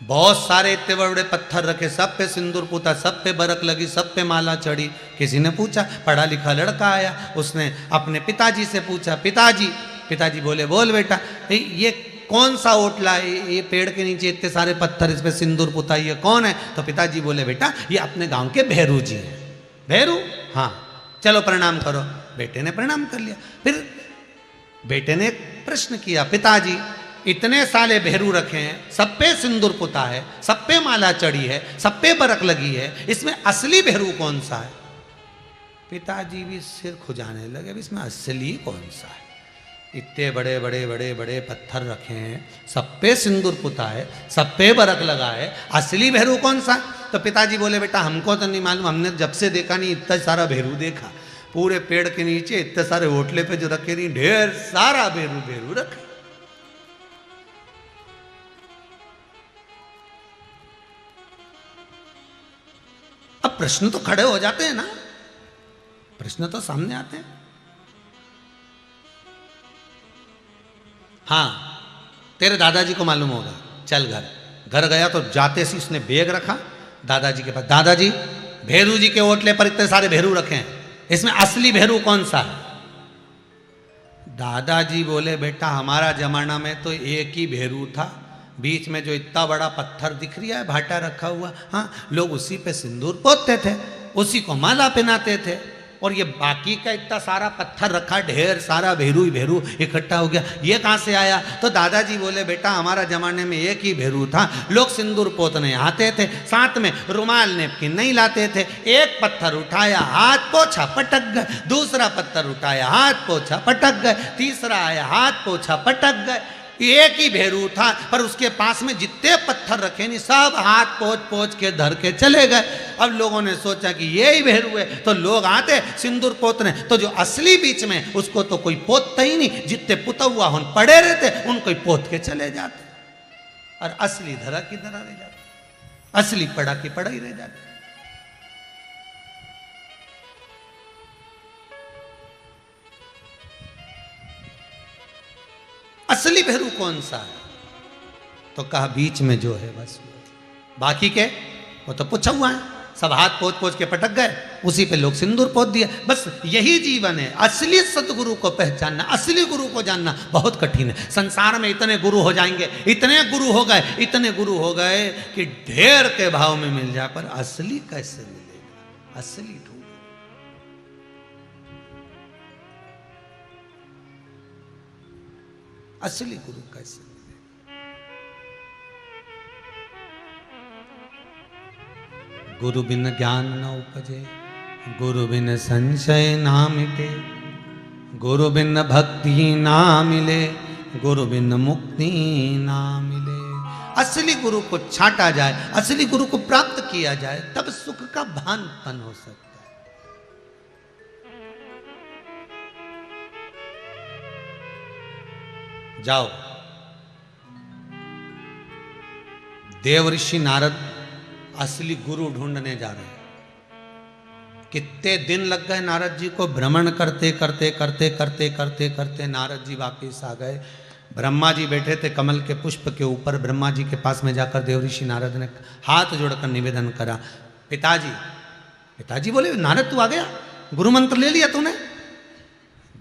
बहुत सारे इतने बड़े बड़े पत्थर रखे, सब पे सिंदूर पूता, सब पे बरक लगी, सब पे माला चढ़ी। किसी ने पूछा, पढ़ा लिखा लड़का आया, उसने अपने पिताजी से पूछा, पिताजी बोले बोल बेटा ये कौन सा ओटला है, ये पेड़ के नीचे इतने सारे पत्थर, इस पे सिंदूर पुता, ये कौन है। तो पिताजी बोले बेटा ये अपने गांव के भैरू जी हैं। भैरू, हाँ चलो प्रणाम करो। बेटे ने प्रणाम कर लिया। फिर बेटे ने प्रश्न किया, पिताजी इतने साले भैरू रखे हैं, सब पे सिंदूर पुता है, सब पे माला चढ़ी है, सब पे बरक लगी है, इसमें असली भैरू कौन सा है। पिताजी भी सिर खुजाने लगे, इसमें असली कौन सा है। इतने बड़े बड़े बड़े बड़े पत्थर रखे हैं, सब पे सिंदूर पुता है, सब पे बरक लगा है, असली भेरू कौन सा? तो पिताजी बोले बेटा हमको तो नहीं मालूम, हमने जब से देखा नहीं इतना सारा भेरू देखा, पूरे पेड़ के नीचे इतने सारे होटले पे जो रखे नहीं, ढेर सारा भेरू भेरू रखे। अब प्रश्न तो खड़े हो जाते हैं ना, प्रश्न तो सामने आते हैं। हाँ, तेरे दादाजी को मालूम होगा, चल घर। घर गया तो जाते से उसने बैग रखा दादाजी के पास। दादाजी, भेरू जी के ओटले पर इतने सारे भेरू रखे हैं, इसमें असली भेरू कौन सा है? दादाजी बोले बेटा हमारा जमाना में तो एक ही भेरू था, बीच में जो इतना बड़ा पत्थर दिख रहा है भाटा रखा हुआ, हाँ लोग उसी पे सिंदूर पोतते थे, उसी को माला पहनाते थे, और ये बाकी का इतना सारा पत्थर रखा, ढेर सारा भेरू ही भेरू इकट्ठा हो गया, ये कहाँ से आया? तो दादाजी बोले बेटा हमारा जमाने में एक ही भेरू था, लोग सिंदूर पोतने आते थे, साथ में रुमाल नेपकिन नहीं लाते थे, एक पत्थर उठाया हाथ पोछा पटक गए, दूसरा पत्थर उठाया हाथ पोछा पटक गए, तीसरा आया हाथ पोछा पटक गए। एक ही भेरू था, पर उसके पास में जितने पत्थर रखे नहीं सब हाथ पोछ पोछ के धर के चले गए। अब लोगों ने सोचा कि ये ही भेरू है, तो लोग आते सिंदूर पोतने, तो जो असली बीच में उसको तो कोई पोतता ही नहीं, जितने पुता हुआ उन पड़े रहते उनको ही पोत के चले जाते, और असली धरा की धरा रह जाते, असली पड़ा की पड़ा ही रह जाते। असली भेरू कौन सा है? तो कहा बीच में जो है बस, बाकी के वो तो पूछा हुआ है, सब हाथ पोछ पोछ के पटक गए, उसी पे लोग सिंदूर पोत दिया। बस यही जीवन है। असली सतगुरु को पहचानना, असली गुरु को जानना बहुत कठिन है। संसार में इतने गुरु हो जाएंगे, इतने गुरु हो गए, इतने गुरु हो गए कि ढेर के भाव में मिल जाए, पर असली कैसे मिलेगा? असली ढूंढ, असली गुरु कैसे? गुरु बिन ज्ञान न उपजे, गुरु बिन संशय ना मिटे, गुरु बिन भक्ति ना मिले, गुरु बिन मुक्ति ना मिले। असली गुरु को छांटा जाए, असली गुरु को प्राप्त किया जाए, तब सुख का भानपन हो सकता है। जाओ, देवऋषि नारद असली गुरु ढूंढने जा रहे हैं। कितने दिन लग गए नारद जी को, भ्रमण करते करते करते करते करते करते नारद जी वापिस आ गए। ब्रह्मा जी बैठे थे कमल के पुष्प के ऊपर, ब्रह्मा जी के पास में जाकर देवऋषि नारद ने हाथ जोड़कर निवेदन करा, पिताजी। पिताजी बोले नारद तू आ गया, गुरु मंत्र ले लिया तूने?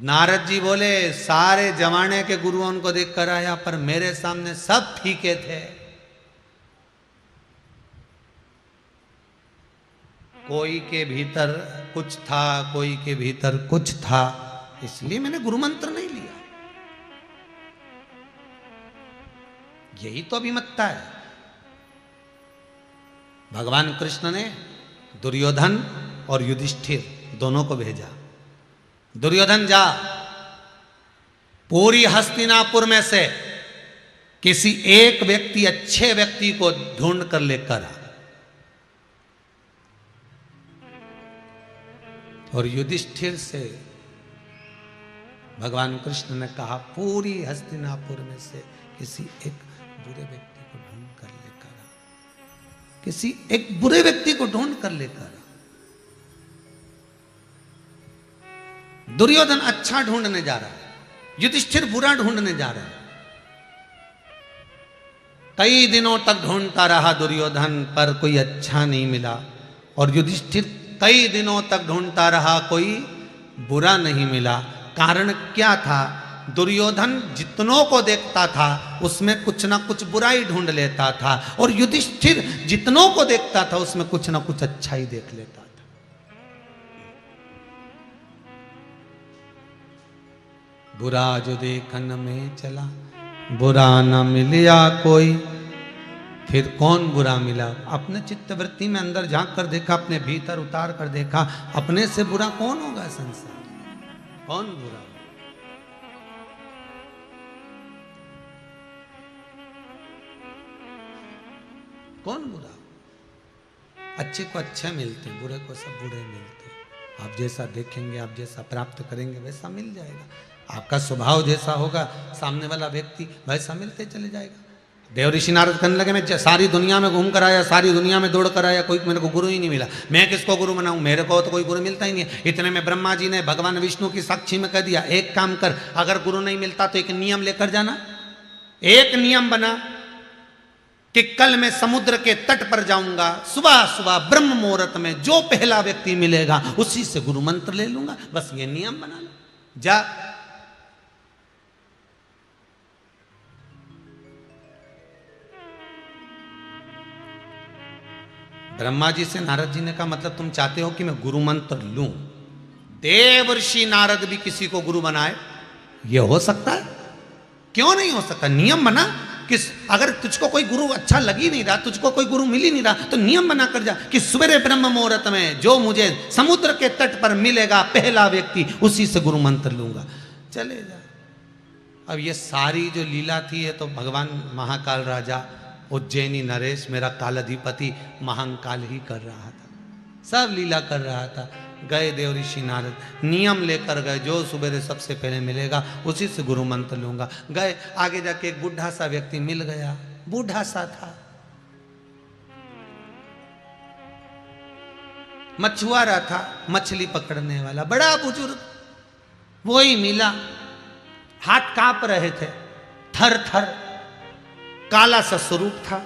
नारद जी बोले सारे जमाने के गुरुओं को देख कर आया, पर मेरे सामने सब फीके थे। कोई के भीतर कुछ था, कोई के भीतर कुछ था, इसलिए मैंने गुरु मंत्र नहीं लिया। यही तो अभिमतता है। भगवान कृष्ण ने दुर्योधन और युधिष्ठिर दोनों को भेजा, दुर्योधन जा, पूरी हस्तिनापुर में से किसी एक व्यक्ति, अच्छे व्यक्ति को ढूंढ कर लेकर आ। और युधिष्ठिर से भगवान कृष्ण ने कहा पूरी हस्तिनापुर में से किसी एक बुरे व्यक्ति को ढूंढ कर लेकर आ, किसी एक बुरे व्यक्ति को ढूंढ कर लेकर आ। दुर्योधन अच्छा ढूंढने जा रहा है, युधिष्ठिर बुरा ढूंढने जा रहा है। कई दिनों तक ढूंढता रहा दुर्योधन, पर कोई अच्छा नहीं मिला, और युधिष्ठिर कई दिनों तक ढूंढता रहा, कोई बुरा नहीं मिला। कारण क्या था? दुर्योधन जितनों को देखता था उसमें कुछ ना कुछ बुराई ढूंढ लेता था, और युधिष्ठिर जितनों को देखता था उसमें कुछ ना कुछ अच्छा ही देख लेता था। बुरा जो देखन में चला, बुरा न मिलिया कोई, फिर कौन बुरा मिला? अपने चित्तवृत्ति में अंदर झांक कर देखा, अपने भीतर उतार कर देखा, अपने से बुरा कौन होगा संसार? कौन बुरा? कौन बुरा? अच्छे को अच्छे मिलते हैं, बुरे को सब बुरे मिलते हैं। आप जैसा देखेंगे, आप जैसा प्राप्त करेंगे वैसा मिल जाएगा। आपका स्वभाव जैसा होगा, सामने वाला व्यक्ति वैसा मिलते चले जाएगा। देव ऋषि नारद कहने लगे, मैं सारी दुनिया में घूम कर आया, सारी दुनिया में दौड़ कर आया, कोई मेरे को गुरु ही नहीं मिला। मैं किसको गुरु बनाऊं? मेरे को तो कोई गुरु मिलता ही नहीं है। इतने में ब्रह्मा जी ने भगवान विष्णु की साक्षी में कह दिया, एक काम कर, अगर गुरु नहीं मिलता तो एक नियम लेकर जाना। एक नियम बना कि कल मैं समुद्र के तट पर जाऊंगा, सुबह सुबह ब्रह्म मुहूर्त में जो पहला व्यक्ति मिलेगा उसी से गुरु मंत्र ले लूंगा। बस ये नियम बना लो, जा। ब्रह्मा जी से नारद जी ने कहा, मतलब तुम चाहते हो कि मैं गुरु मंत्र लूं? देव ऋषि नारद भी किसी को गुरु बनाए? यह हो सकता है? क्यों नहीं हो सकता? नियम बना कि अगर तुझको कोई गुरु अच्छा लग ही नहीं रहा, तुझको कोई गुरु मिल ही नहीं रहा, तो नियम बना कर जा कि सवेरे ब्रह्म मुहूर्त में जो मुझे समुद्र के तट पर मिलेगा पहला व्यक्ति, उसी से गुरु मंत्र लूंगा। चले जा। अब ये सारी जो लीला थी, ये तो भगवान महाकाल राजा उज्जैनी नरेश, मेरा कालाधिपति महाकाल ही कर रहा था, सब लीला कर रहा था। गए देव ऋषि नारद, नियम लेकर गए, जो सुबह सबसे पहले मिलेगा उसी से गुरु मंत्र लूंगा। गए, आगे जाके एक बूढ़ा सा व्यक्ति मिल गया, बूढ़ा सा था, मछुआरा था, मछली पकड़ने वाला, बड़ा बुजुर्ग, वही मिला। हाथ कांप रहे थे, थर थर, काला सा स्वरूप था,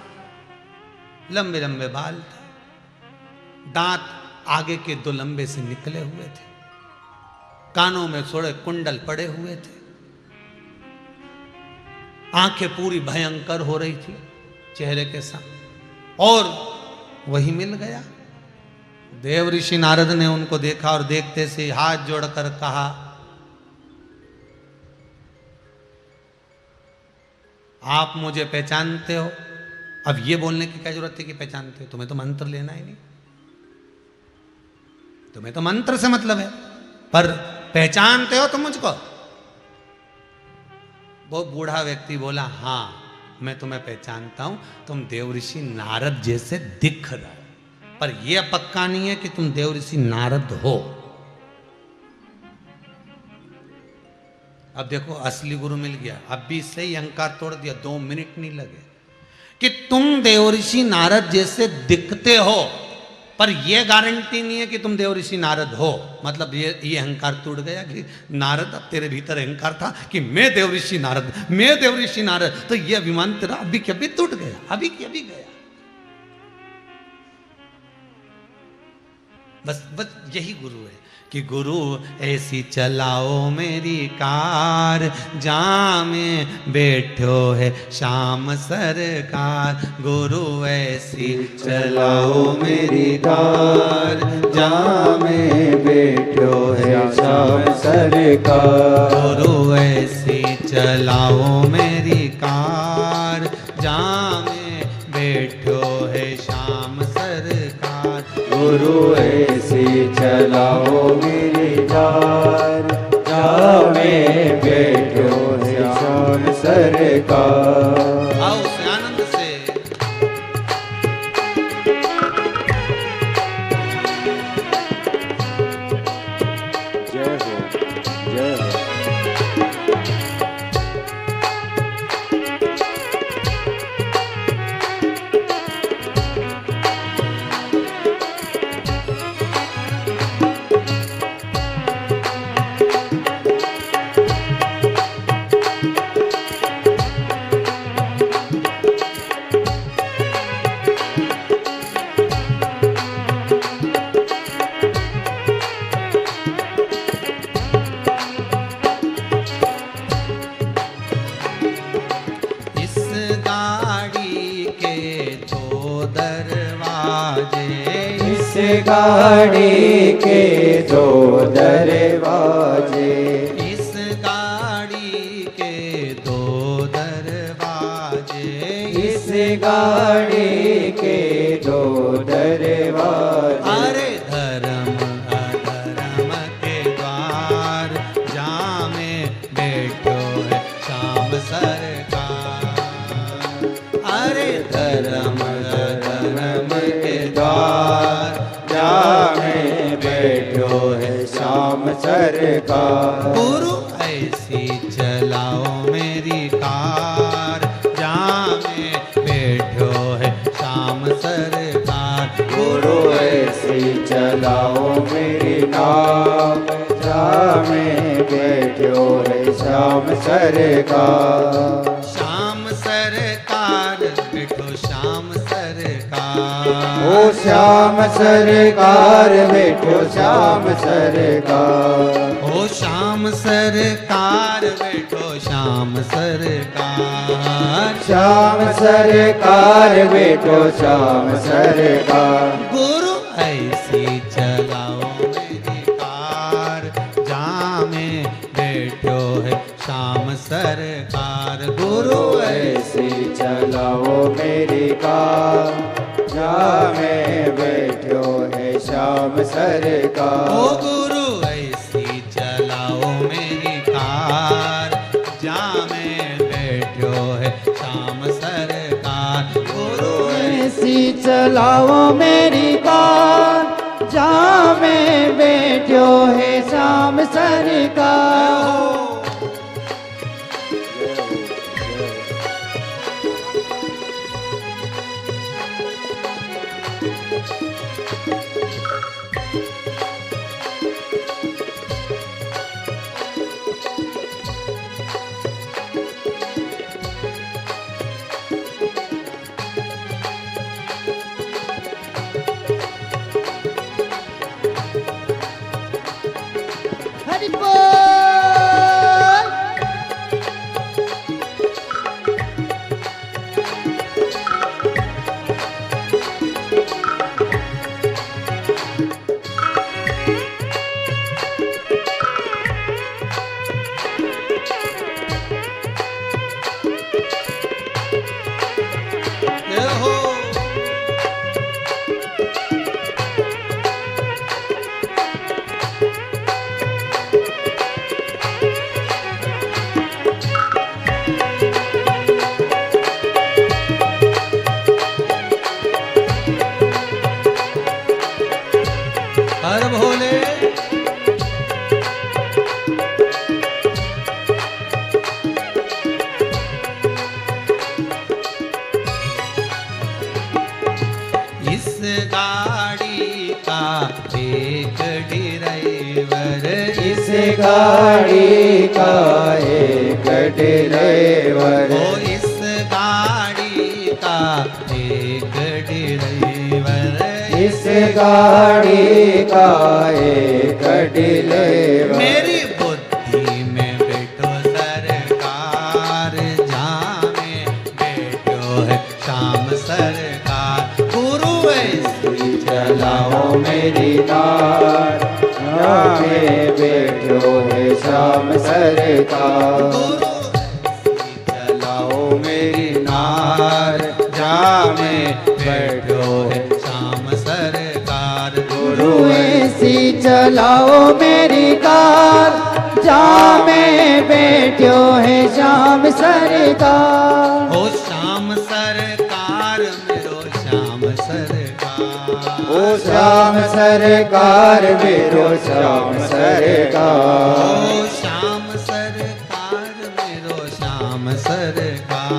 लंबे लंबे बाल थे, दांत आगे के दो लंबे से निकले हुए थे, कानों में थोड़े कुंडल पड़े हुए थे, आंखें पूरी भयंकर हो रही थी चेहरे के साथ, और वही मिल गया। देव ऋषि नारद ने उनको देखा और देखते से हाथ जोड़कर कहा, आप मुझे पहचानते हो? अब ये बोलने की क्या जरूरत है कि पहचानते हो? तुम्हें तो मंत्र लेना ही नहीं, तुम्हें तो मंत्र से मतलब है, पर पहचानते हो तुम मुझको? वो बूढ़ा व्यक्ति बोला, हाँ मैं तुम्हें पहचानता हूं, तुम देव ऋषि नारद जैसे दिख रहे हो, पर यह पक्का नहीं है कि तुम देव ऋषि नारद हो। अब देखो, असली गुरु मिल गया। अब भी इससे ही अहंकार तोड़ दिया, 2 मिनट नहीं लगे कि तुम देव ऋषि नारद जैसे दिखते हो, पर यह गारंटी नहीं है कि तुम देव ऋषि नारद हो। मतलब ये अहंकार टूट गया कि नारद, अब तेरे भीतर अहंकार था कि मैं देव ऋषि नारद, मैं देव ऋषि नारद, तो यह अभिमान तेरा अभी के अभी टूट गया, अभी के अभी गया। बस यही गुरु है कि गुरु ऐसी चलाओ मेरी कार, जहाँ में बैठो है श्याम सरकार। गुरु ऐसी चलाओ मेरी कार, जहाँ में बैठो है श्याम सरकार। गुरु ऐसी चलाओ मेरी कार, जहाँ में बैठो है श्याम सरकार। गुरु ऐसी चलाओ मेरी कार, जहाँ में बैठो है श्याम सरकार। आओ से आनंद से। जय हो, जय हो। गाड़ी के दो दरवाजे, इस गाड़ी के दो दरवाजे, इस गाड़ी के दो दरवाजे। अरे धर्म अधर्म के द्वार, जहाँ में बैठो है श्याम सरकार। अरे धर्म के द्वार, जामे बैठो है श्याम सरकार। गुरु ऐसी चलाओ मेरी कार, जामे बैठो है श्याम सरकार। गुरु ऐसी चलाओ मेरी नाव, जामे बैठो है श्याम सरकार। श्याम सरकार बैठो श्याम सरकार। ओ श्याम सरकार बैठो श्याम सरकार। ओ श्याम सरकार बैठो श्याम सरकार। श्याम सरकार बैठो श्याम सरकार। गुरु ऐसी चलाओ मेरी कार, जामे बैठो है श्याम सरकार। गुरु ऐसी चलाओ मेरी कार, जामे बैठो है श्याम सरकार। ओ गुरु ऐसी चलाओ मेरी कार, जामे बैठो है श्याम सरकार। गुरु ऐसी चलाओ मेरी कार, जामे बैठो है श्याम सरकार। हरि बोल। जय हो। हर भोले। इस गाड़ी का एक ड्राइवर, इस गाड़ी का एक ड्राइवर। ओ इस गाड़ी का एक ड्राइवर। इस गाड़ी का एक ड्राइवर। मेरी बुद्धि में बैठो सरकार, जामे बैठो है श्याम सरकार। गुरु ऐसी चलाओ मेरी नार, जामे बैठो है श्याम सरकार। गुरु ऐसी चलाओ मेरी नार, जामे बैठो है श्याम सरकार। गुरु ऐसी चलाओ मेरी कार, जामे बैठो है श्याम सरकार। ओ श्याम सरकार मेरो श्याम सरकार। ओ श्याम सरकार मेरो श्याम सरकार। ओ श्याम सरकार मेरो श्याम सरकार।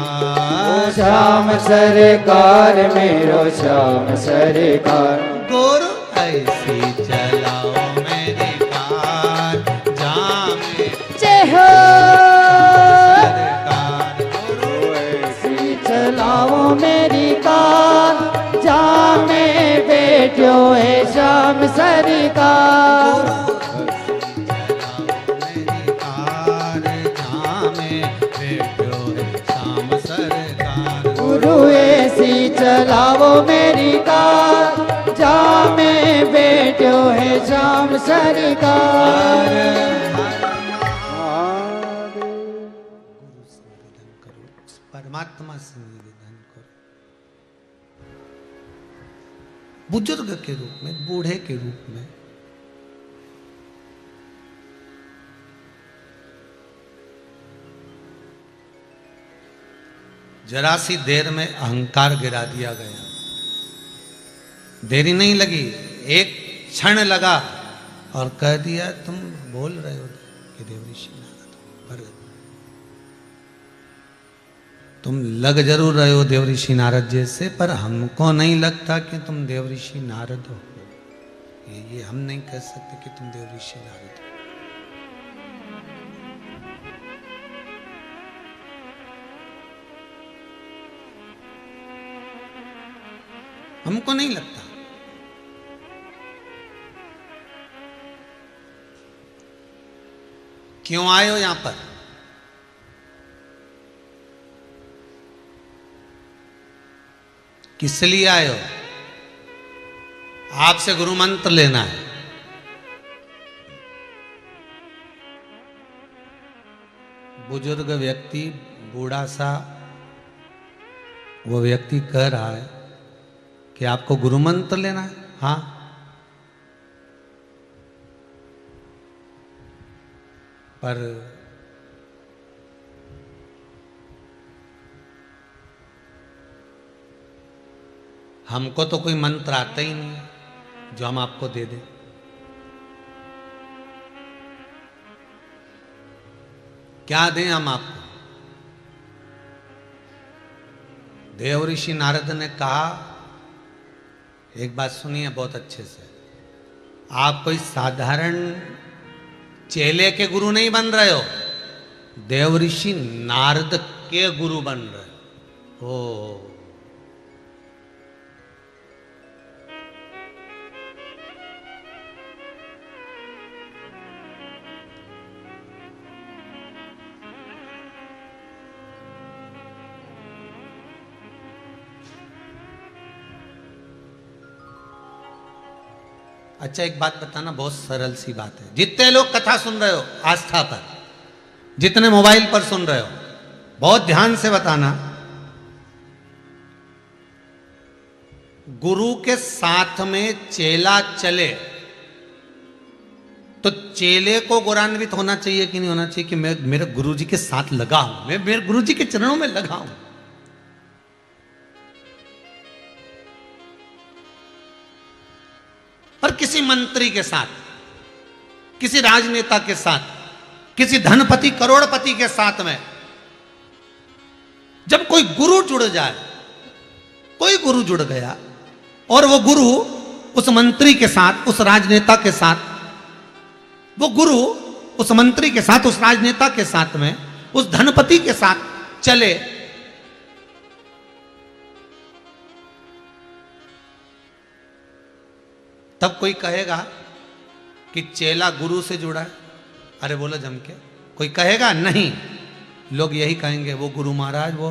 ओ श्याम सरकार मेरो श्याम सरकार। गुरु ऐसी चलाओ मेरी कार, जामे जय हो। सरकार। गुरु ऐसी चलाओ मेरी कार, जामे बैठो है श्याम सरकार। गुरु ऐसी चलाओ मेरी कार, जामे बैठो है श्याम सरकार। परमात्मा से निवेदन करो, बुजुर्ग के रूप में, बूढ़े के रूप में जरा सी देर में अहंकार गिरा दिया गया। देरी नहीं लगी, एक क्षण लगा और कह दिया तुम बोल रहे हो कि देवऋषि नारद हो, पर तुम लग जरूर रहे हो देवऋषि नारद जैसे, पर हमको नहीं लगता कि तुम देवऋषि नारद हो। ये हम नहीं कह सकते कि तुम देवऋषि नारद हो। हमको नहीं लगता। क्यों आए हो यहां पर? किस लिए आए हो? आपसे गुरु मंत्र लेना है। बुजुर्ग व्यक्ति, बूढ़ा सा वो व्यक्ति कह रहा है कि आपको गुरु मंत्र लेना है। हाँ, पर हमको तो कोई मंत्र आता ही नहीं जो हम आपको दे दें। क्या दें हम आपको? देवऋषि नारद ने कहा, एक बात सुनिए बहुत अच्छे से, आप कोई साधारण चेले के गुरु नहीं बन रहे हो, देवऋषि नारद के गुरु बन रहे हो। अच्छा एक बात बताना, बहुत सरल सी बात है। जितने लोग कथा सुन रहे हो आस्था पर, जितने मोबाइल पर सुन रहे हो, बहुत ध्यान से बताना, गुरु के साथ में चेला चले तो चेले को गौरवान्वित होना चाहिए कि नहीं होना चाहिए कि मैं मेरे गुरु जी के साथ लगा हूं, मैं मेरे गुरु जी के चरणों में लगा हूं। पर किसी मंत्री के साथ, किसी राजनेता के साथ, किसी धनपति करोड़पति के साथ में जब कोई गुरु जुड़ जाए, कोई गुरु जुड़ गया और वो गुरु उस मंत्री के साथ, उस राजनेता के साथ, वो गुरु उस मंत्री के साथ, उस राजनेता के साथ में, उस धनपति के साथ चले, तब कोई कहेगा कि चेला गुरु से जुड़ा है? अरे बोलो जम के, कोई कहेगा? नहीं। लोग यही कहेंगे वो गुरु महाराज वो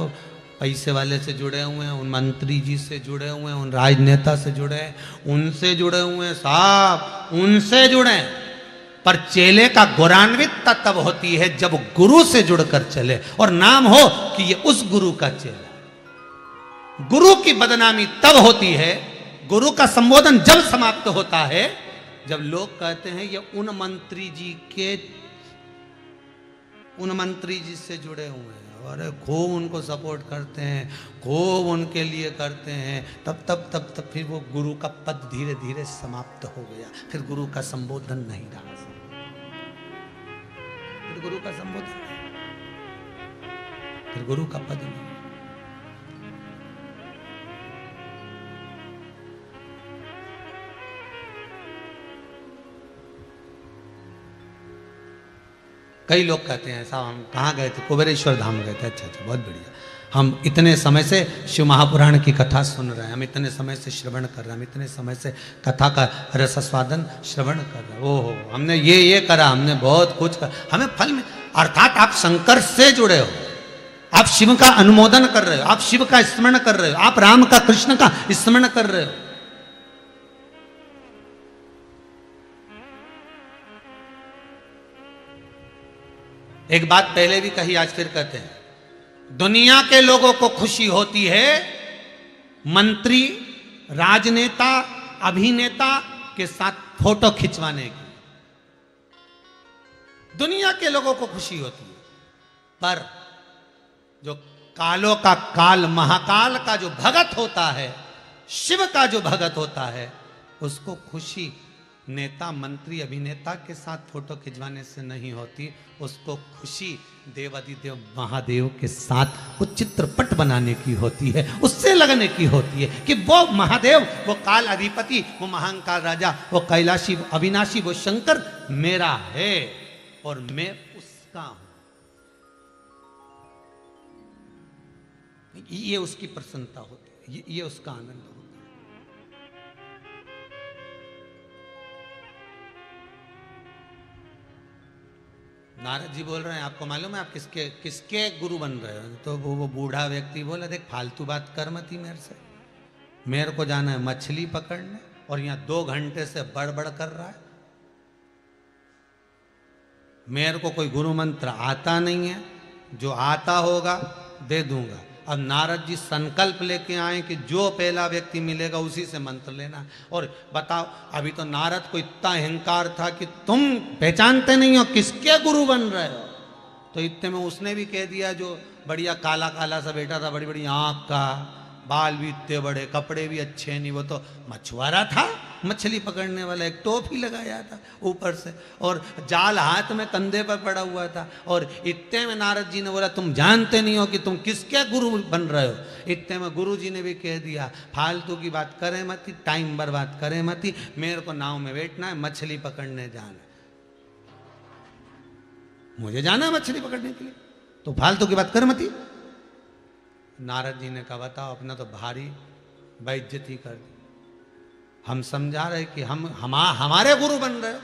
पैसे वाले से जुड़े हुए हैं, उन मंत्री जी से जुड़े हुए हैं, उन राजनेता से जुड़े हैं, उनसे जुड़े हुए हैं साहब, उनसे जुड़े। पर चेले का गौरवान्वितता तब होती है जब गुरु से जुड़कर चले और नाम हो कि ये उस गुरु का चेला। गुरु की बदनामी तब होती है, गुरु का संबोधन जब समाप्त होता है जब लोग कहते हैं ये उन मंत्री जी से जुड़े हुए हैं, और खूब उनको सपोर्ट करते हैं, खूब उनके लिए करते हैं। तब फिर वो गुरु का पद धीरे धीरे समाप्त हो गया, फिर गुरु का संबोधन नहीं रहा, फिर गुरु का संबोधन नहीं, फिर गुरु का पद नहीं। कई लोग कहते हैं साहब हम कहाँ गए थे? कुबेरेश्वर धाम गए थे। अच्छा, बहुत बढ़िया। हम इतने समय से शिव महापुराण की कथा सुन रहे हैं, हम इतने समय से श्रवण कर रहे हैं, हम इतने समय से कथा का रसास्वादन श्रवण कर रहे हैं। ओहो, हमने ये करा, हमने बहुत कुछ करा, हमें फल में। अर्थात आप शंकर से जुड़े हो, आप शिव का अनुमोदन कर रहे हो, आप शिव का स्मरण कर रहे हो, आप राम का, कृष्ण का स्मरण कर रहे हो। एक बात पहले भी कही, आज फिर कहते हैं, दुनिया के लोगों को खुशी होती है मंत्री, राजनेता, अभिनेता के साथ फोटो खिंचवाने की। दुनिया के लोगों को खुशी होती है, पर जो कालों का काल, महाकाल का जो भगत होता है, शिव का जो भगत होता है उसको खुशी नेता मंत्री अभिनेता के साथ फोटो खिंचवाने से नहीं होती, उसको खुशी देवादिदेव महादेव के साथ कुछ चित्रपट बनाने की होती है, उससे लगने की होती है कि वो महादेव, वो काल अधिपति, वो महाकाल राजा, वो कैलाशी, वो अविनाशी, वो शंकर मेरा है और मैं उसका हूं। ये उसकी प्रसन्नता होती है, ये उसका आनंद होता है। नारद जी बोल रहे हैं, आपको मालूम है आप किसके किसके गुरु बन रहे हो? तो वो बूढ़ा व्यक्ति बोला, देख फालतू बात कर मती मेरे से, मेरे को जाना है मछली पकड़ने और यहाँ 2 घंटे से बड़बड़ कर रहा है, मेरे को कोई गुरु मंत्र आता नहीं है, जो आता होगा दे दूंगा। अब नारद जी संकल्प लेके आए कि जो पहला व्यक्ति मिलेगा उसी से मंत्र लेना। और बताओ, अभी तो नारद को इतना अहंकार था कि तुम पहचानते नहीं हो किसके गुरु बन रहे हो, तो इतने में उसने भी कह दिया, जो बढ़िया काला काला सा बेटा था, बड़ी बड़ी आंख का, बाल भी इतने बड़े, कपड़े भी अच्छे नहीं, वो तो मछुआरा था, मछली पकड़ने वाला, एक टोपी लगाया था ऊपर से और जाल हाथ में कंधे पर पड़ा हुआ था। और इतने में नारद जी ने बोला, तुम जानते नहीं हो कि तुम किसके गुरु बन रहे हो। इतने में गुरु जी ने भी कह दिया, फालतू की बात करे मती, टाइम बर्बाद करे मती, मेरे को नाव में बैठना है, मछली पकड़ने जाना है, मुझे जाना है मछली पकड़ने के लिए, तो फालतू की बात कर मती। नारद जी ने कहा, बताओ, अपना तो भारी बेइज्जती कर दी, हम समझा रहे कि हमारे गुरु बन रहे हो।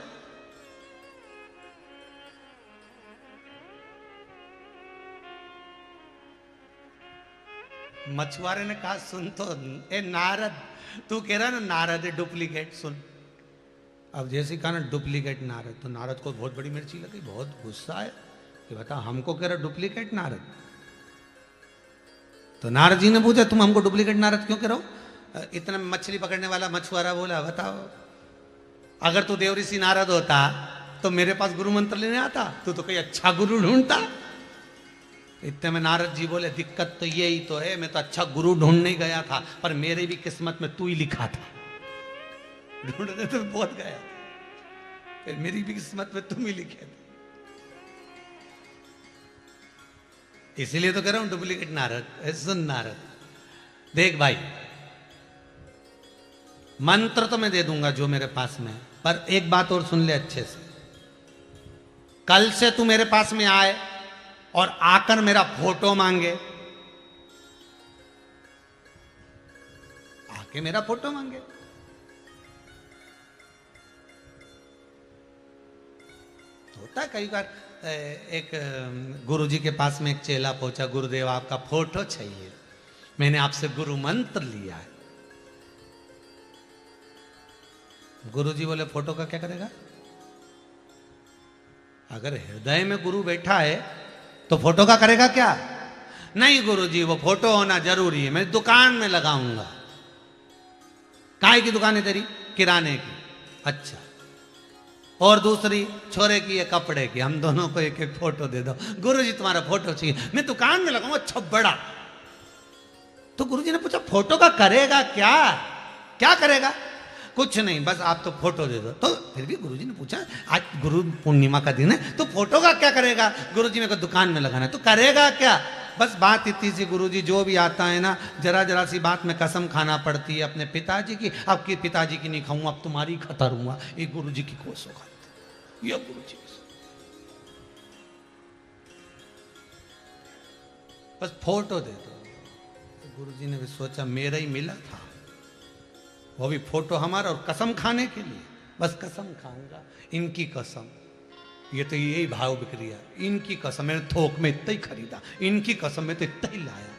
मछुआरे ने कहा, सुन तो ए नारद, तू कह रहा ना नारद है डुप्लीकेट, सुन। अब जैसे कहा ना डुप्लीकेट नारद, तो नारद को बहुत बड़ी मिर्ची लगी, बहुत गुस्सा है कि बता हमको कह रहा डुप्लीकेट नारद। तो नारद जी ने पूछा, तुम हमको डुप्लीकेट नारद क्यों कह रहे हो? इतना मछली पकड़ने वाला मछुआरा बोला, बताओ अगर तू देवऋषि नारद होता तो मेरे पास गुरु मंत्र लेने आता, तू तो कोई अच्छा गुरु ढूंढता। इतने में नारद जी बोले, दिक्कत तो यही तो है, मैं तो अच्छा गुरु ढूंढने गया था, पर मेरे भी किस्मत में तू ही लिखा था, ढूंढने तो बहुत गया, फिर मेरी भी किस्मत में तुम ही लिखे थे, इसीलिए तो कह रहा हूं डुप्लीकेट नारद। सुन नारद, देख भाई, मंत्र तो मैं दे दूंगा जो मेरे पास में, पर एक बात और सुन ले अच्छे से, कल से तू मेरे पास में आए और आकर मेरा फोटो मांगे, आके मेरा फोटो मांगे, तो होता है कई बार। एक गुरुजी के पास में एक चेला पहुंचा, गुरुदेव आपका फोटो चाहिए, मैंने आपसे गुरु मंत्र लिया है। गुरुजी बोले, फोटो का क्या करेगा? अगर हृदय में गुरु बैठा है तो फोटो का करेगा क्या? नहीं गुरुजी, वो फोटो होना जरूरी है, मैं दुकान में लगाऊंगा। काहे की दुकान है तेरी? किराने की। अच्छा, और दूसरी छोरे की है कपड़े की, हम दोनों को एक एक फोटो दे दो। गुरुजी तुम्हारा फोटो चाहिए, मैं दुकान में लगाऊंगा, अच्छा बड़ा। तो गुरुजी ने पूछा, फोटो का करेगा क्या? क्या करेगा? कुछ नहीं, बस आप तो फोटो दे दो। तो फिर भी गुरुजी ने पूछा, आज गुरु पूर्णिमा का दिन है, तो फोटो का क्या करेगा? गुरुजी ने कहा दुकान में लगाना है। तो करेगा क्या? बस बात इतनी सी, गुरुजी जो भी आता है ना, जरा जरा सी बात में कसम खाना पड़ती है अपने पिताजी की, आपके पिताजी की नहीं खाऊंगा, अब तुम्हारी खतरूंगा, ये गुरुजी की कोसो खाते, ये गुरुजी बस फोटो दे दो। तो गुरुजी ने भी सोचा, मेरा ही मिला था, वो भी फोटो हमारा, और कसम खाने के लिए, बस कसम खाऊंगा, इनकी कसम, ये तो यही भाव बिक्री है, इनकी कसम, मैंने थोक में इतना ही खरीदा, इनकी कसम में तो इतना ही लाया।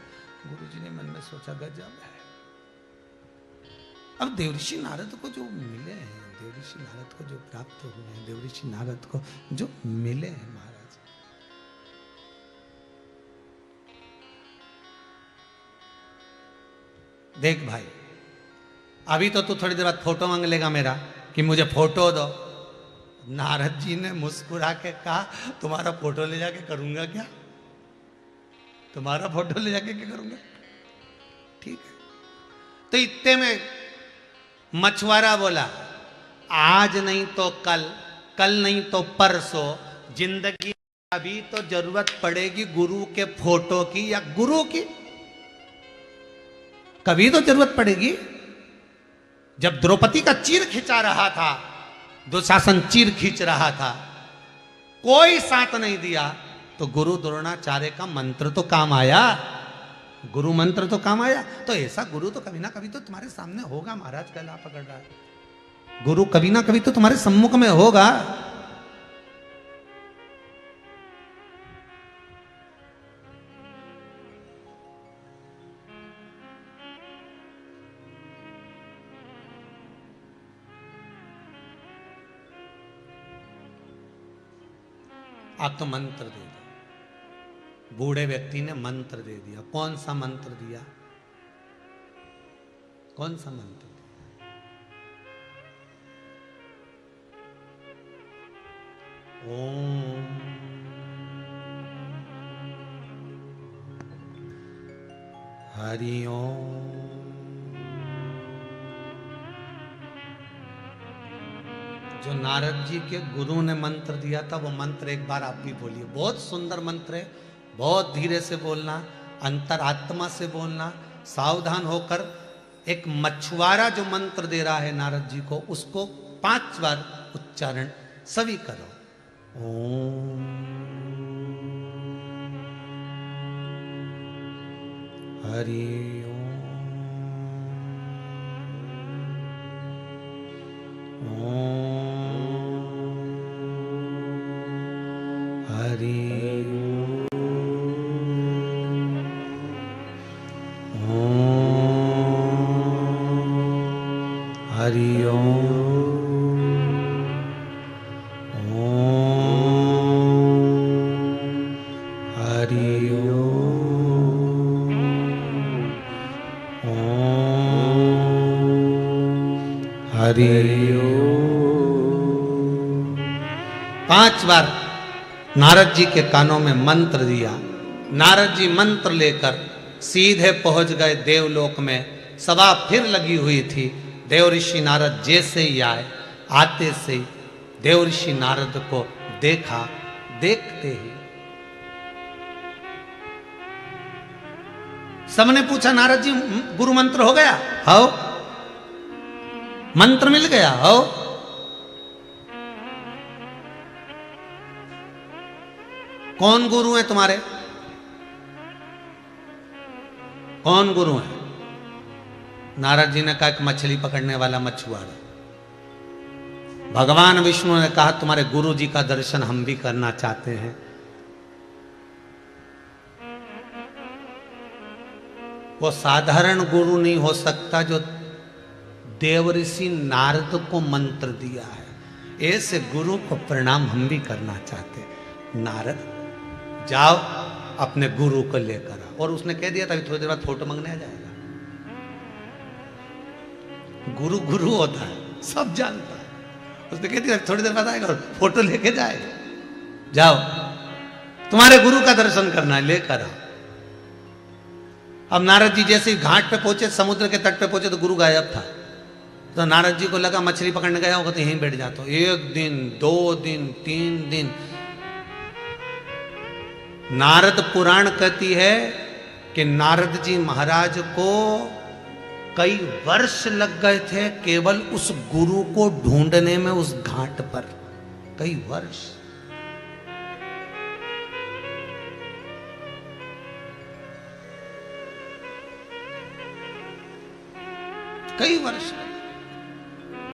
गुरुजी ने मन में सोचा, गजब है। अब देवऋषि नारद को जो मिले हैं, देवऋषि नारद को जो प्राप्त हुए हैं, देवऋषि नारद को जो मिले हैं महाराज, देख भाई, अभी तो तू थोड़ी देर बाद फोटो मांग लेगा मेरा कि मुझे फोटो दो। नारद जी ने मुस्कुरा के कहा, तुम्हारा फोटो ले जाके करूंगा क्या? तुम्हारा फोटो ले जाके क्या करूंगा? ठीक है, तो इतने में मछुआरा बोला, आज नहीं तो कल, कल नहीं तो परसों, जिंदगी अभी तो जरूरत पड़ेगी गुरु के फोटो की या गुरु की। कभी तो जरूरत पड़ेगी। जब द्रौपदी का चीर खिंचा रहा था, दुशासन चीर खींच रहा था, कोई साथ नहीं दिया, तो गुरु द्रोणाचार्य का मंत्र तो काम आया, गुरु मंत्र तो काम आया। तो ऐसा गुरु तो कभी ना कभी तो तुम्हारे सामने होगा। महाराज गला पकड़ रहा है, गुरु कभी ना कभी तो तुम्हारे सम्मुख में होगा। आप तो मंत्र दे दो। बूढ़े व्यक्ति ने मंत्र दे दिया। कौन सा मंत्र दिया? कौन सा मंत्र दिया? ओम हरि ओम। जो नारद जी के गुरु ने मंत्र दिया था, वो मंत्र एक बार आप भी बोलिए। बहुत सुंदर मंत्र है, बहुत धीरे से बोलना, अंतरात्मा से बोलना, सावधान होकर। एक मछुआरा जो मंत्र दे रहा है नारद जी को, उसको 5 बार उच्चारण सभी करो। ओम हरि ओम। हरि हरि ओम। हरि हरि 5 बार नारद जी के कानों में मंत्र दिया। नारद जी मंत्र लेकर सीधे पहुंच गए देवलोक में। सभा फिर लगी हुई थी। देव ऋषि नारद जैसे ही आए, आते से ही देव ऋषि नारद को देखा। देखते ही सबने पूछा, नारद जी गुरु मंत्र हो गया? हो, मंत्र मिल गया? हो। कौन गुरु है तुम्हारे? कौन गुरु है? नारद जी ने कहा कि मछली पकड़ने वाला मछुआरा। भगवान विष्णु ने कहा, तुम्हारे गुरु जी का दर्शन हम भी करना चाहते हैं। वो साधारण गुरु नहीं हो सकता जो देवऋषि नारद को मंत्र दिया है। ऐसे गुरु को प्रणाम हम भी करना चाहते हैं। नारद जाओ अपने गुरु को लेकर आओ। और उसने कह दिया था, थोड़ी देर बाद फोटो मांगने आ जाएगा। गुरु गुरु होता है, सब जानता है। उसने कह दिया थोड़ी देर बाद आएगा और फोटो लेके जाएगा। जाओ तुम्हारे गुरु का दर्शन करना है, लेकर आओ। अब नारद जी जैसे घाट पे पहुंचे, समुद्र के तट पे पहुंचे, तो गुरु गायब था। तो नारद जी को लगा मछली पकड़ने गया होगा तो यहीं बैठ जाता। 1 दिन 2 दिन 3 दिन। नारद पुराण कहती है कि नारद जी महाराज को कई वर्ष लग गए थे केवल उस गुरु को ढूंढने में, उस घाट पर। कई वर्ष। कई वर्ष।